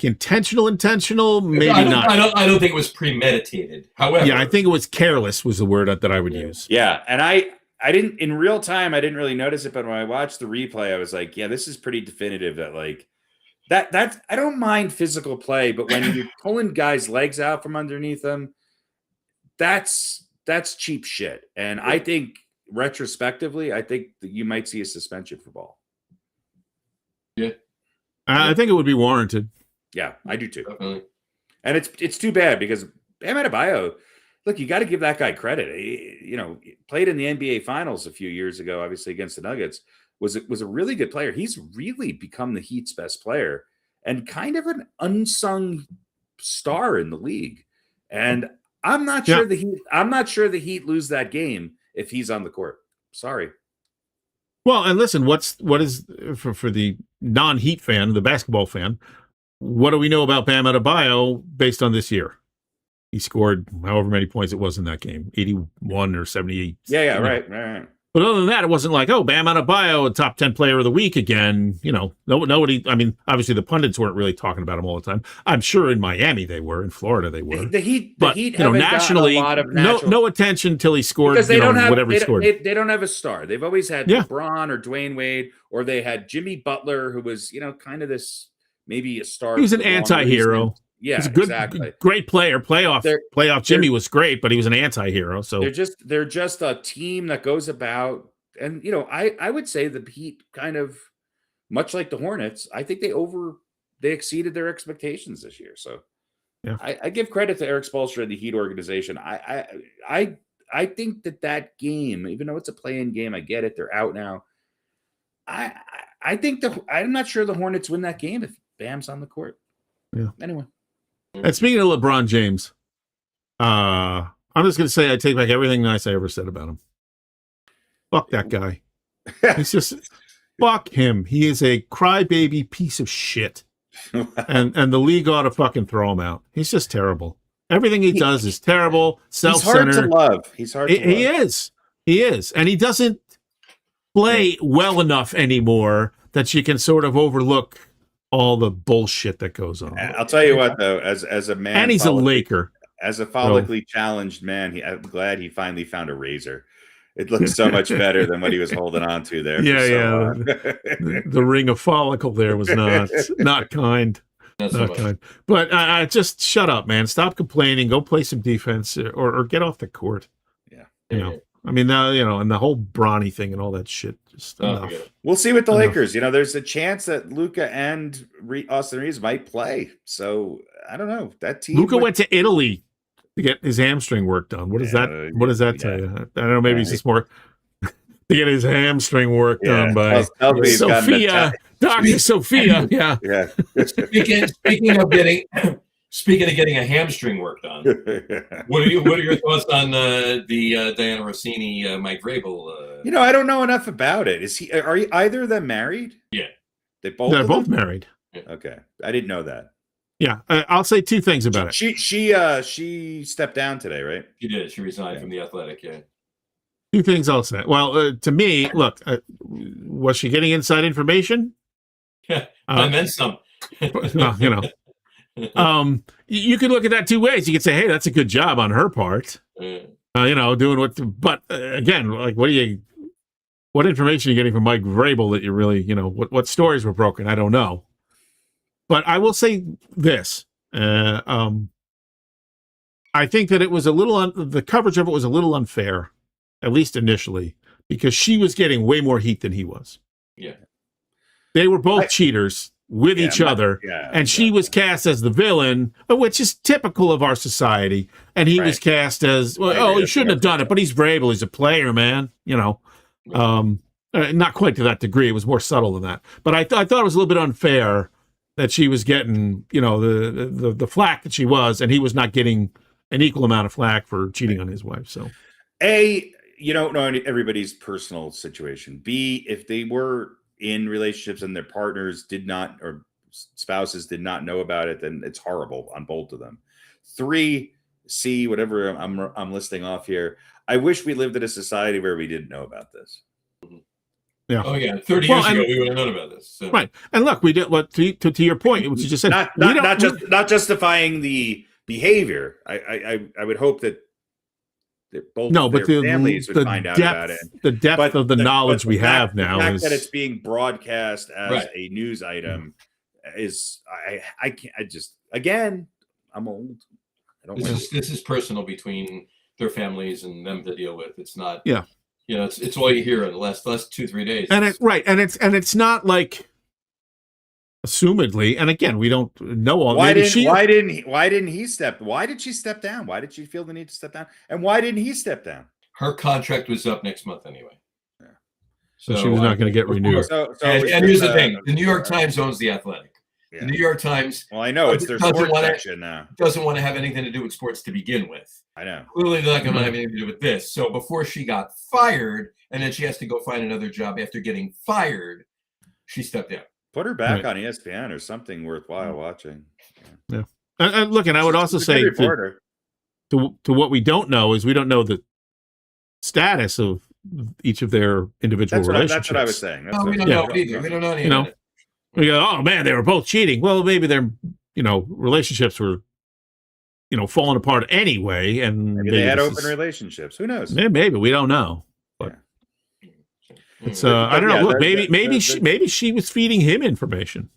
intentional, maybe not. I don't think it was premeditated. However, I think it was careless was the word that I would use. Yeah, and I didn't in real time. I didn't really notice it, but when I watched the replay, I was like, yeah, this is pretty definitive. That I don't mind physical play, but when you're pulling guys' legs out from underneath them, that's cheap shit. And I think retrospectively, I think that you might see a suspension for Ball. Yeah, I think it would be warranted. Yeah, I do too. Definitely. And it's too bad because Bam Adebayo, look, you got to give that guy credit. He, played in the NBA Finals a few years ago, obviously against the Nuggets. Was a really good player. He's really become the Heat's best player and kind of an unsung star in the league. And I'm not sure the Heat lose that game if he's on the court. Sorry. Well, and listen, what is for the non-Heat fan, the basketball fan, what do we know about Bam Adebayo based on this year? He scored however many points it was in that game, 81 or 78. Yeah, right. But other than that, it wasn't like, oh, Bam Adebayo, a top 10 player of the week again. Nobody. I mean, obviously the pundits weren't really talking about him all the time. I'm sure in Miami they were, in Florida they were. The Heat, nationally, no attention till he scored. Because they don't have whatever he scored. They don't have a star. They've always had LeBron or Dwayne Wade, or they had Jimmy Butler, who was kind of this maybe a star. He was an anti-hero. Yeah, he's a good, great player. Playoff Jimmy was great, but he was an anti-hero. So they're just a team that goes about, and I would say the Heat kind of much like the Hornets. I think they exceeded their expectations this year. So yeah, I give credit to Eric Spoelstra and the Heat organization. I think that game, even though it's a play-in game, I get it. They're out now. I think I'm not sure the Hornets win that game if Bam's on the court. Yeah. Anyway. And speaking of LeBron James, I'm just going to say I take back everything nice I ever said about him. Fuck that guy. He's just fuck him. He is a crybaby piece of shit, and the league ought to fucking throw him out. He's just terrible. Everything he does is terrible. Self-centered. He's hard to love. He's hard to love. He is, and he doesn't play well enough anymore that you can sort of overlook all the bullshit that goes on. I'll tell you what, though, as a man, and he's a Laker. As a follically challenged man, I'm glad he finally found a razor. It looks so much better than what he was holding on to there. Yeah. The ring of follicle there was not kind. Not kind. But just shut up, man. Stop complaining. Go play some defense or get off the court. Yeah. I mean, now, and the whole Bronny thing and all that shit. Just enough. We'll see with the Lakers. There's a chance that Luka and Austin Reeves might play. So I don't know. That team. Luka went to Italy to get his hamstring work done. What does that tell you? I don't know. Maybe it's just more to get his hamstring work done by Sophia, Dr. Sophia. Yeah. Speaking of getting a hamstring work done, what are your thoughts on the Diana Rossini, Mike Vrabel? I don't know enough about it. Are either of them married? Yeah, they're both married. Okay, I didn't know that. Yeah, I'll say two things about it. She stepped down today, right? She did. She resigned from the Athletic. Yeah. Two things I'll say. Well, to me, look, was she getting inside information? Yeah, I meant some. You could look at that two ways. You could say, hey, that's a good job on her part. Doing but again, like, what information are you getting from Mike Vrabel that you really, what stories were broken? I don't know. But I will say this. I think that it was the coverage of it was a little unfair, at least initially, because she was getting way more heat than he was. Yeah. They were both cheaters with each other, and she was cast as the villain, which is typical of our society, and he was cast as, he shouldn't have done it, but he's Vrabel, he's a player, man, not quite to that degree, it was more subtle than that, but I thought it was a little bit unfair that she was getting, the flack that she was, and he was not getting an equal amount of flack for cheating on his wife. So, A, you don't know everybody's personal situation. B, if they were in relationships and their partners did not, or spouses did not know about it, then it's horrible on both of them. 3, C, whatever I'm listing off here. I wish we lived in a society where we didn't know about this. Yeah. Oh yeah. 30 years ago, we would have known about this. So. Right. And look, we did what to your point, what you just said. Not justifying the behavior. I would hope that both their families would find out about it. The depth of the knowledge we have now the fact is that it's being broadcast as a news item is I can't. Again, I'm old. I don't. This is personal between their families and them to deal with. It's not. Yeah. It's all you hear in the last 2-3 days. And it's not like, assumedly, and again, we don't know all. Why didn't he step? Why did she step down? Why did she feel the need to step down? And why didn't he step down? Her contract was up next month anyway. Yeah. So she was not going to get renewed. And here's the thing: the New York Times owns the Athletic. Yeah. The New York Times. Well, I know it's their sports section now. Doesn't want to have anything to do with sports to begin with. I know. Clearly, they're not going to have anything to do with this. So before she got fired, and then she has to go find another job after getting fired, she stepped down. Put her back on ESPN or something worthwhile watching. Yeah. And look, and I would also say to what we don't know is we don't know the status of each of their individual relationships. That's what I was saying. No, we don't know it either. We don't know any of it. We go, oh man, they were both cheating. Well, maybe their relationships were falling apart anyway, and maybe they had open relationships. Who knows? Maybe we don't know. But it's I don't know. Look, maybe she was feeding him information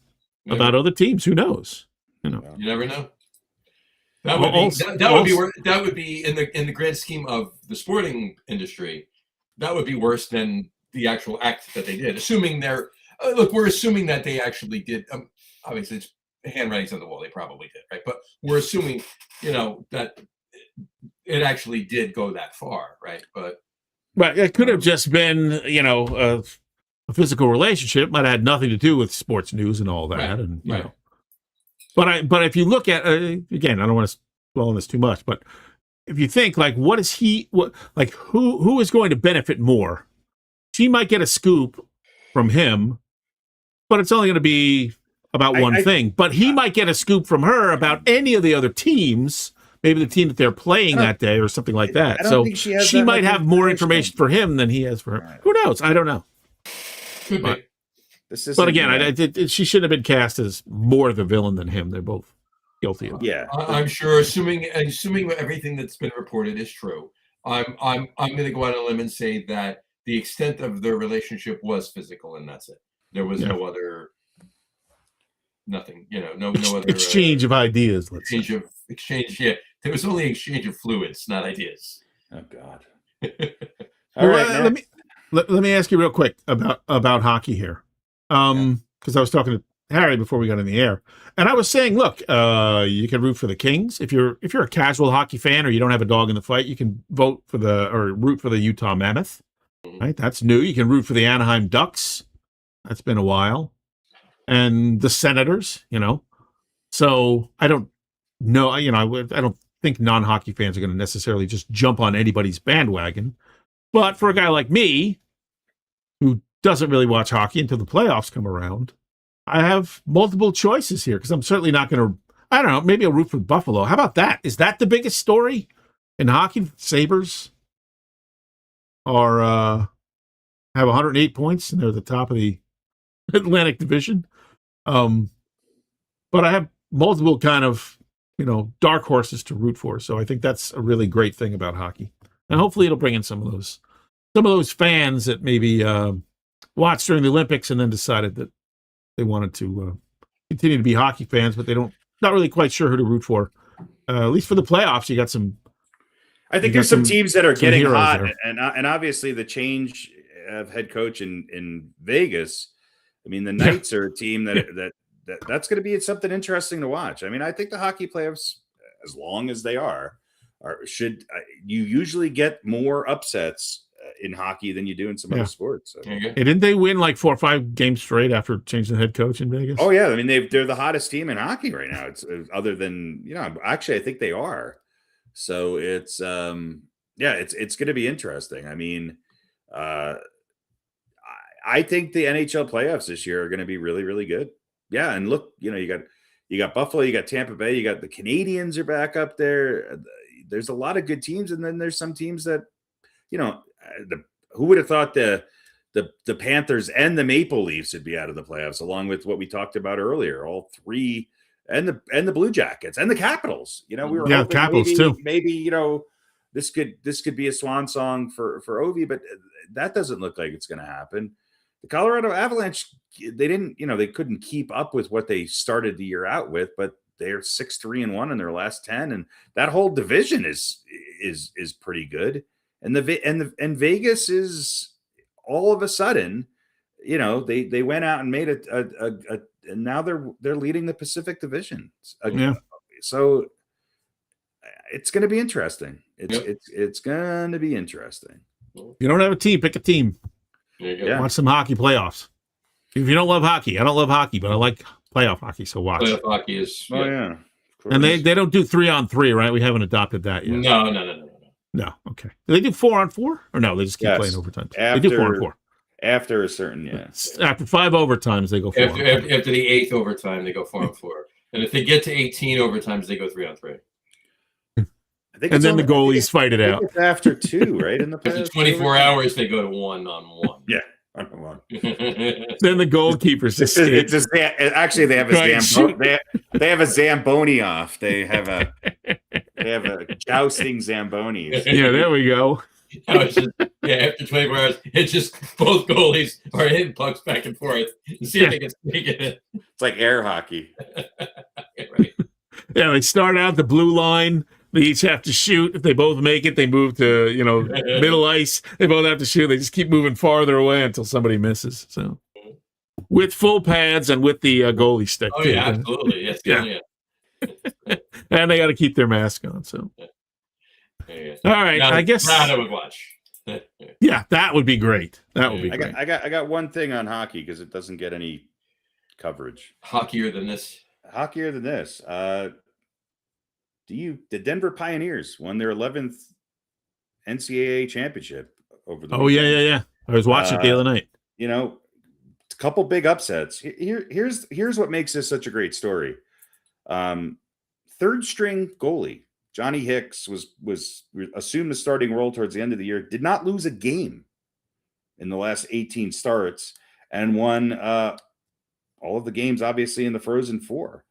about other teams. Who knows? You never know. That would be in the grand scheme of the sporting industry. That would be worse than the actual act that they did. Assuming we're assuming that they actually did. Obviously, it's handwritings on the wall. They probably did, right? But we're assuming, that it actually did go that far, right? But it could have just been, a physical relationship. Might have had nothing to do with sports news and all that, right. And you know. But if you look at again, I don't want to dwell on this too much, but if you think like, who is going to benefit more? She might get a scoop from him, but it's only going to be about one thing. But he might get a scoop from her about any of the other teams, maybe the team that they're playing that day or something like that. So she might have more information for him than he has for her. Right. Who knows? I don't know. Could be. But again, she shouldn't have been cast as more the villain than him. They're both guilty of it. Yeah, I'm sure. Assuming everything that's been reported is true, I'm going to go out on a limb and say that the extent of their relationship was physical, and that's it. There was no other, nothing. No other exchange of ideas. Exchange. Yeah, there was only exchange of fluids, not ideas. Oh God. All right. Let me ask you real quick about hockey here. Because I was talking to Harry before we got in the air, and I was saying, look, you can root for the Kings if you're a casual hockey fan or you don't have a dog in the fight. You can root for the Utah Mammoth, right? That's new. You can root for the Anaheim Ducks. That's been a while, and the Senators. So I don't know. I don't think non-hockey fans are going to necessarily just jump on anybody's bandwagon, but for a guy like me, who doesn't really watch hockey until the playoffs come around, I have multiple choices here because I'm certainly not going to, I don't know, maybe I'll root for Buffalo. How about that? Is that the biggest story in hockey? Sabres have 108 points and they're at the top of the Atlantic Division. But I have multiple kind of, dark horses to root for. So I think that's a really great thing about hockey. And hopefully it'll bring in some of those fans that maybe watched during the Olympics and then decided that they wanted to continue to be hockey fans, but they not really quite sure who to root for. At least for the playoffs, you got some. I think there's some teams that are getting hot, and obviously the change of head coach in Vegas. I mean, the Knights are a team that's going to be something interesting to watch. I mean, I think the hockey playoffs, as long as they should you usually get more upsets in hockey than you do in some other sports. So. Hey, didn't they win like 4 or 5 games straight after changing the head coach in Vegas? Oh yeah, I mean they're the hottest team in hockey right now. It's other than actually I think they are. So it's it's going to be interesting. I mean, I think the NHL playoffs this year are going to be really really good. Yeah, and look, you got Buffalo, you got Tampa Bay, you got the Canadiens are back up there. There's a lot of good teams, and then there's some teams that who would have thought the Panthers and the Maple Leafs would be out of the playoffs, along with what we talked about earlier, all three, and the Blue Jackets and the Capitals. We were hoping Capitals too. Maybe this could be a swan song for Ovi, but that doesn't look like it's going to happen. The Colorado Avalanche, they couldn't keep up with what they started the year out with, but they're 6-3-1 in their last 10, and that whole division is pretty good. And Vegas is all of a sudden, they went out and made and now they're leading the Pacific Division. So it's going to be interesting. It's going to be interesting. If you don't have a team, pick a team. Watch some hockey playoffs. If you don't love hockey, I don't love hockey, but I like playoff hockey, so watch. Playoff hockey is. Oh yeah. And they don't do 3-on-3, right? We haven't adopted that yet. No. Okay. Do they do 4-on-4? Or no, they just keep playing overtime. They do 4-on-4. After a certain, After 5 overtimes, they go 4-on-4. After the 8th overtime, they go 4-on-4. And if they get to 18 overtimes, they go 3-on-3. and then the goalies fight it out. It's after 2, right? In the After 24 hours, they go to 1-on-1. Yeah. 1-on-1. Then the goalkeepers escape. Actually, they have they have a Zamboni off. They have a jousting Zambonis. Yeah, there we go. After 24 hours, it's just both goalies are hitting pucks back and forth and see if they can sneak it in. It's like air hockey. Right. Yeah, they start out the blue line. They each have to shoot. If they both make it, they move to middle ice. They both have to shoot. They just keep moving farther away until somebody misses. So, with full pads and with the goalie stick. Oh yeah, absolutely. Yes, yeah. And they got to keep their mask on. So, all right. I guess that I would watch. Yeah, that would be great. That would be great. I got one thing on hockey because it doesn't get any coverage. Hockeyer than this. The Denver Pioneers won their 11th NCAA championship over the weekend. Yeah. I was watching it the other night. A couple big upsets. Here's what makes this such a great story. Third string goalie Johnny Hicks was assumed the starting role towards the end of the year. Did not lose a game in the last 18 starts and won all of the games, obviously, in the Frozen Four.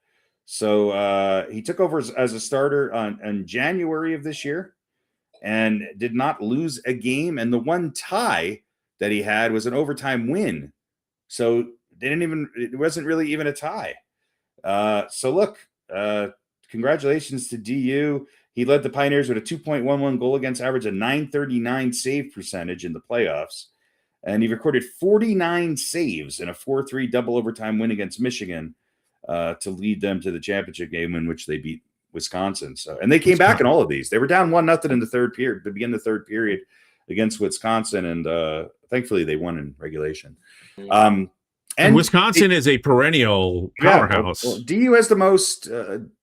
So he took over as a starter in January of this year and did not lose a game. And the one tie that he had was an overtime win. So it wasn't really even a tie. So look, congratulations to DU. He led the Pioneers with a 2.11 goal against average, a .939 save percentage in the playoffs. And he recorded 49 saves in a 4-3 double overtime win against Michigan to lead them to the championship game in which they beat Wisconsin. So, and they came back in all of these. They were down 1-0 in the third period to begin the third period against Wisconsin. And thancfully they won in regulation. And Wisconsin is a perennial powerhouse. Well, DU has the most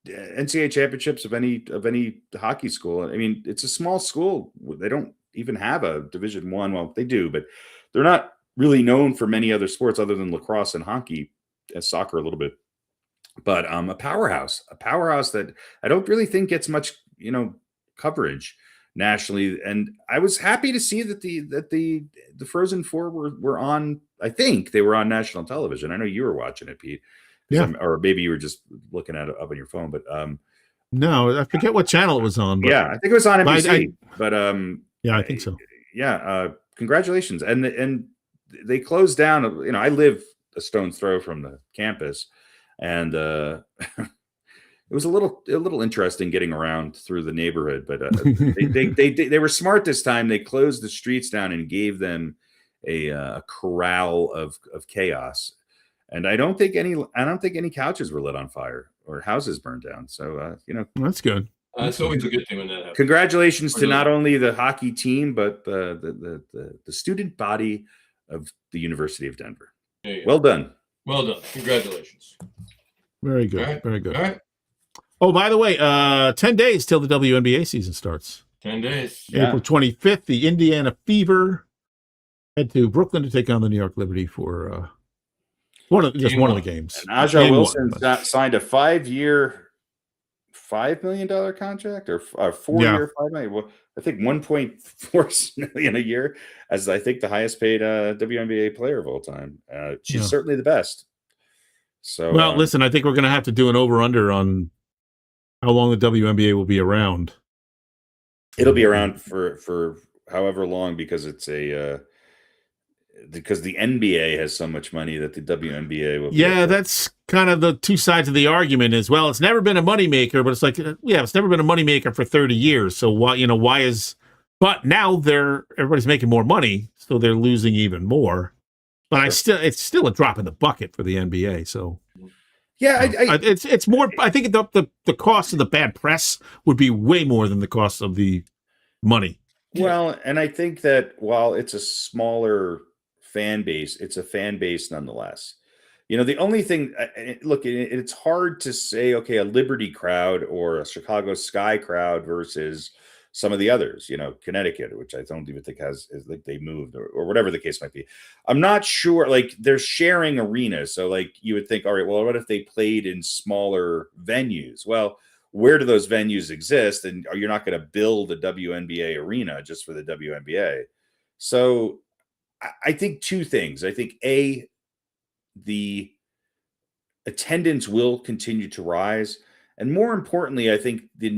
NCAA championships of any hockey school. I mean, it's a small school. They don't even have a Division I. Well, they do, but they're not really known for many other sports other than lacrosse and hockey, soccer a little bit. But a powerhouse that I don't really think gets much, coverage nationally. And I was happy to see that the Frozen Four were on. I think they were on national television. I know you were watching it, Pete. Yeah. Or maybe you were just looking at it up on your phone. But no, I forget what channel it was on. But yeah, I think it was on NBC. Yeah, I think so. Yeah, congratulations. And they closed down. I live a stone's throw from the campus, and it was a little interesting getting around through the neighborhood. But they were smart this time. They closed the streets down and gave them a corral of chaos. And I don't think any couches were lit on fire or houses burned down. So that's good. It's always a good thing when that happens. Congratulations to not only the hockey team but the student body of the University of Denver. Well done. Well done. Congratulations. Very good. Right. Very good. All right. Oh, by the way, 10 days till the WNBA season starts. 10 days. April 25th, the Indiana Fever head to Brooklyn to take on the New York Liberty for one of the games. And Aja Wilson signed a 5-year, $5 million contract or a 4-year, $5 million. Well, I think 1.4 million a year, as I think the highest paid WNBA player of all time. She's certainly the best. So, well, listen, I think we're going to have to do an over/under on how long the WNBA will be around. It'll be around for however long because it's because the NBA has so much money that the WNBA will. Yeah, that's kind of the two sides of the argument as well. It's never been a moneymaker, but it's like, it's never been a moneymaker for 30 years. So why is, but now everybody's making more money, so they're losing even more. But it's still a drop in the bucket for the NBA. So yeah, it's more. I think the cost of the bad press would be way more than the cost of the money. Well, and I think that while it's a smaller fan base, it's a fan base nonetheless. The only thing, look, it's hard to say, okay, a Liberty crowd or a Chicago Sky crowd versus some of the others, Connecticut, which I don't even think is like they moved or whatever the case might be. I'm not sure, like they're sharing arenas. So like you would think, all right, well, what if they played in smaller venues? Well, where do those venues exist? And you're not going to build a WNBA arena just for the WNBA. So I think two things. I think the attendance will continue to rise, and more importantly, I think the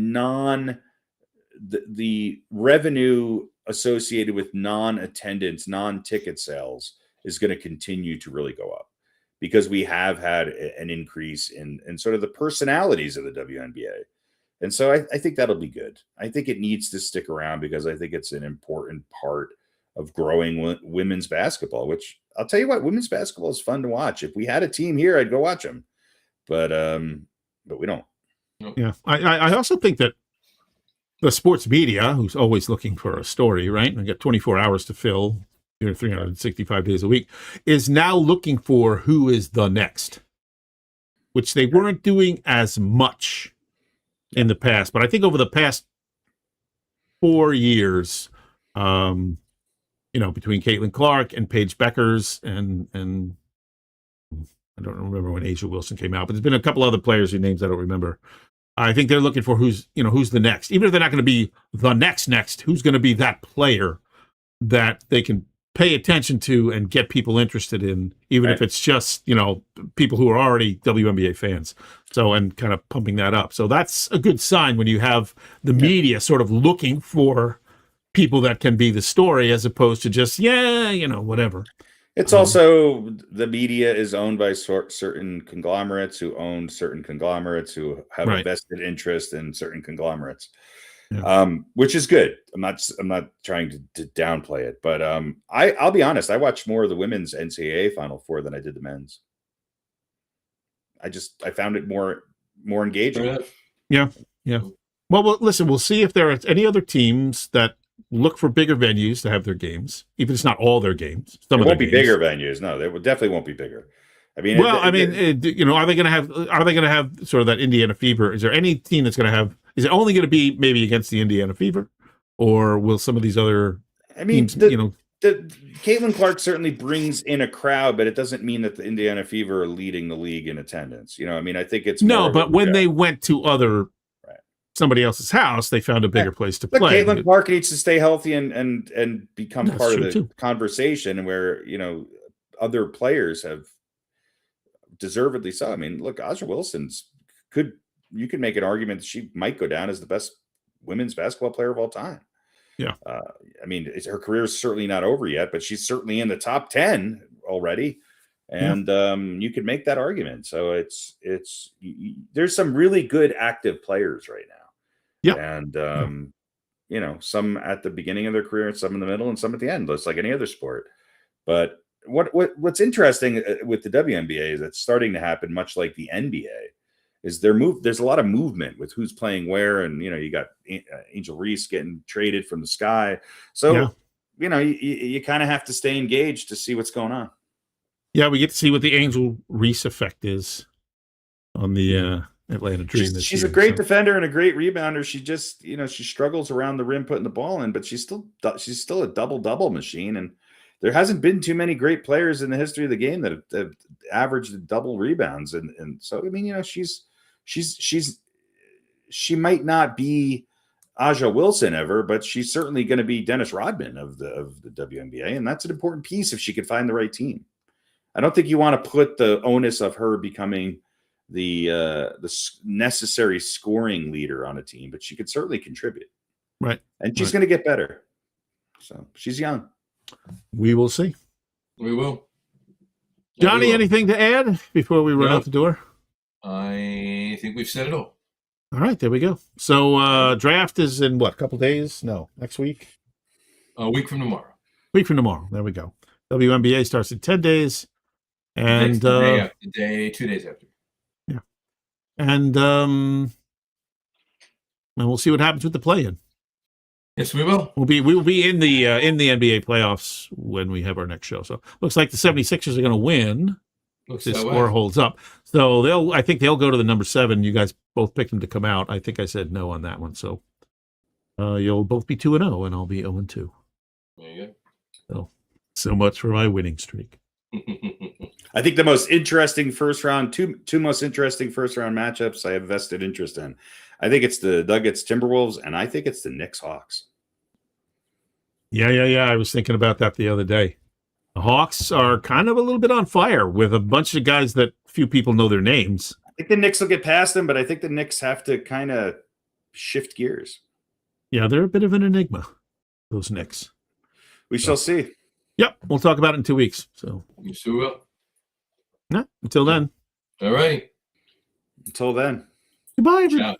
revenue associated with non-attendance, non-ticket sales is going to continue to really go up, because we have had an increase in sort of the personalities of the WNBA. And so I think that'll be good. I think it needs to stick around, because I think it's an important part of growing women's basketball, which I'll tell you what, women's basketball is fun to watch. If we had a team here, I'd go watch them, but we don't. Yeah. I also think that the sports media, who's always looking for a story, right? And I got 24 hours to fill, 365 days a week, is now looking for who is the next, which they weren't doing as much in the past. But I think over the past 4 years, between Caitlin Clark and Paige Beckers and I don't remember when Asia Wilson came out, but there's been a couple other players whose names I don't remember. I think they're looking for who's the next. Even if they're not going to be the next, who's going to be that player that they can pay attention to and get people interested in, even if it's just, people who are already WNBA fans. So, and kind of pumping that up. So that's a good sign when you have the media sort of looking for people that can be the story, as opposed to just, whatever. It's also, the media is owned by certain conglomerates who own certain conglomerates who have a vested interest in certain conglomerates, which is good. I'm not trying to downplay it, but I'll be honest. I watched more of the women's NCAA Final Four than I did the men's. I found it more engaging. Yeah. Well, listen, we'll see if there are any other teams that look for bigger venues to have their games, even if it's not all their games. It won't be bigger venues. No, they definitely won't be bigger. I mean, are they going to have sort of that Indiana Fever? Is there any team that's going to have? Is it only going to be maybe against the Indiana Fever, or will some of these other? Teams, the Caitlin Clark certainly brings in a crowd, but it doesn't mean that the Indiana Fever are leading the league in attendance. I think it's but when they went to somebody else's house, they found a bigger place to play. Caitlin Clark needs to stay healthy and become part of the conversation, where other players have deservedly so. I mean, look, Aja Wilson's you could make an argument that she might go down as the best women's basketball player of all time. Yeah. Her career is certainly not over yet, but she's certainly in the top 10 already. And you could make that argument. So there's some really good active players right now. Yeah. And some at the beginning of their career, and some in the middle, and some at the end, just like any other sport. But what's interesting with the WNBA is it's starting to happen much like the NBA. Is there's a lot of movement with who's playing where, and you got Angel Reese getting traded from the Sky. So you kind of have to stay engaged to see what's going on. Yeah, we get to see what the Angel Reese effect is on the Atlanta Dream. She's a great defender and a great rebounder. She just, she struggles around the rim putting the ball in, but she's still a double machine. And there hasn't been too many great players in the history of the game that have averaged double rebounds. And so, she might not be Aja Wilson ever, but she's certainly going to be Dennis Rodman of the WNBA. And that's an important piece if she could find the right team. I don't think you want to put the onus of her becoming the necessary scoring leader on a team, but she could certainly contribute. Right. And she's going to get better. So she's young. We will see. We will. Johnny, anything to add before we run out the door? I think we've said it all. All right, there we go. So draft is in what, a couple days? No, next week? A week from tomorrow. Week from tomorrow. There we go. WNBA starts in 10 days. And 2 days after. Yeah. And we'll see what happens with the play-in. Yes, we will. We will be in the NBA playoffs when we have our next show. So looks like the 76ers are going to win. Looks this score holds up. So I think they'll go to the number 7. You guys both picked them to come out. I think I said no on that one. So you'll both be 2-0 and I'll be 0-2. There you go. So much for my winning streak. I think the most interesting first round, two most interesting first round matchups I have vested interest in. I think it's the Nuggets Timberwolves, and I think it's the Knicks Hawks. Yeah. I was thinking about that the other day. The Hawks are kind of a little bit on fire with a bunch of guys that few people know their names. I think the Knicks will get past them, but I think the Knicks have to kind of shift gears. Yeah, they're a bit of an enigma, those Knicks. We shall see. Yep, we'll talk about it in 2 weeks. So You sure will. Yeah, until then. All right. Until then. Goodbye, everybody. Ciao.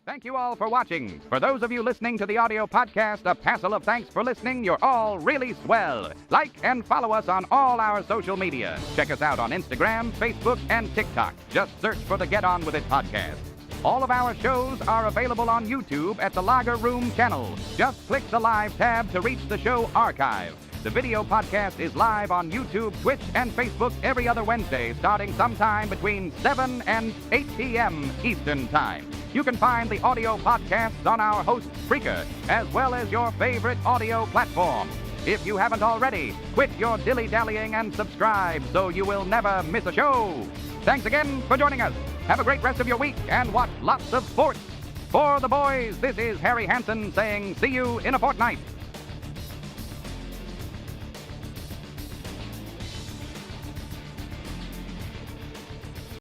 Thank you all for watching. For those of you listening to the audio podcast, a passel of thanks for listening. You're all really swell. Like and follow us on all our social media. Check us out on Instagram, Facebook, and TikTok. Just search for the Get On With It podcast. All of our shows are available on YouTube at the Lager Room channel. Just click the Live tab to reach the show archive. The video podcast is live on YouTube, Twitch, and Facebook every other Wednesday, starting sometime between 7 and 8 p.m. Eastern Time. You can find the audio podcasts on our host, Spreaker, as well as your favorite audio platform. If you haven't already, quit your dilly-dallying and subscribe so you will never miss a show. Thanks again for joining us. Have a great rest of your week and watch lots of sports. For the boys, this is Harry Hansen saying see you in a fortnight.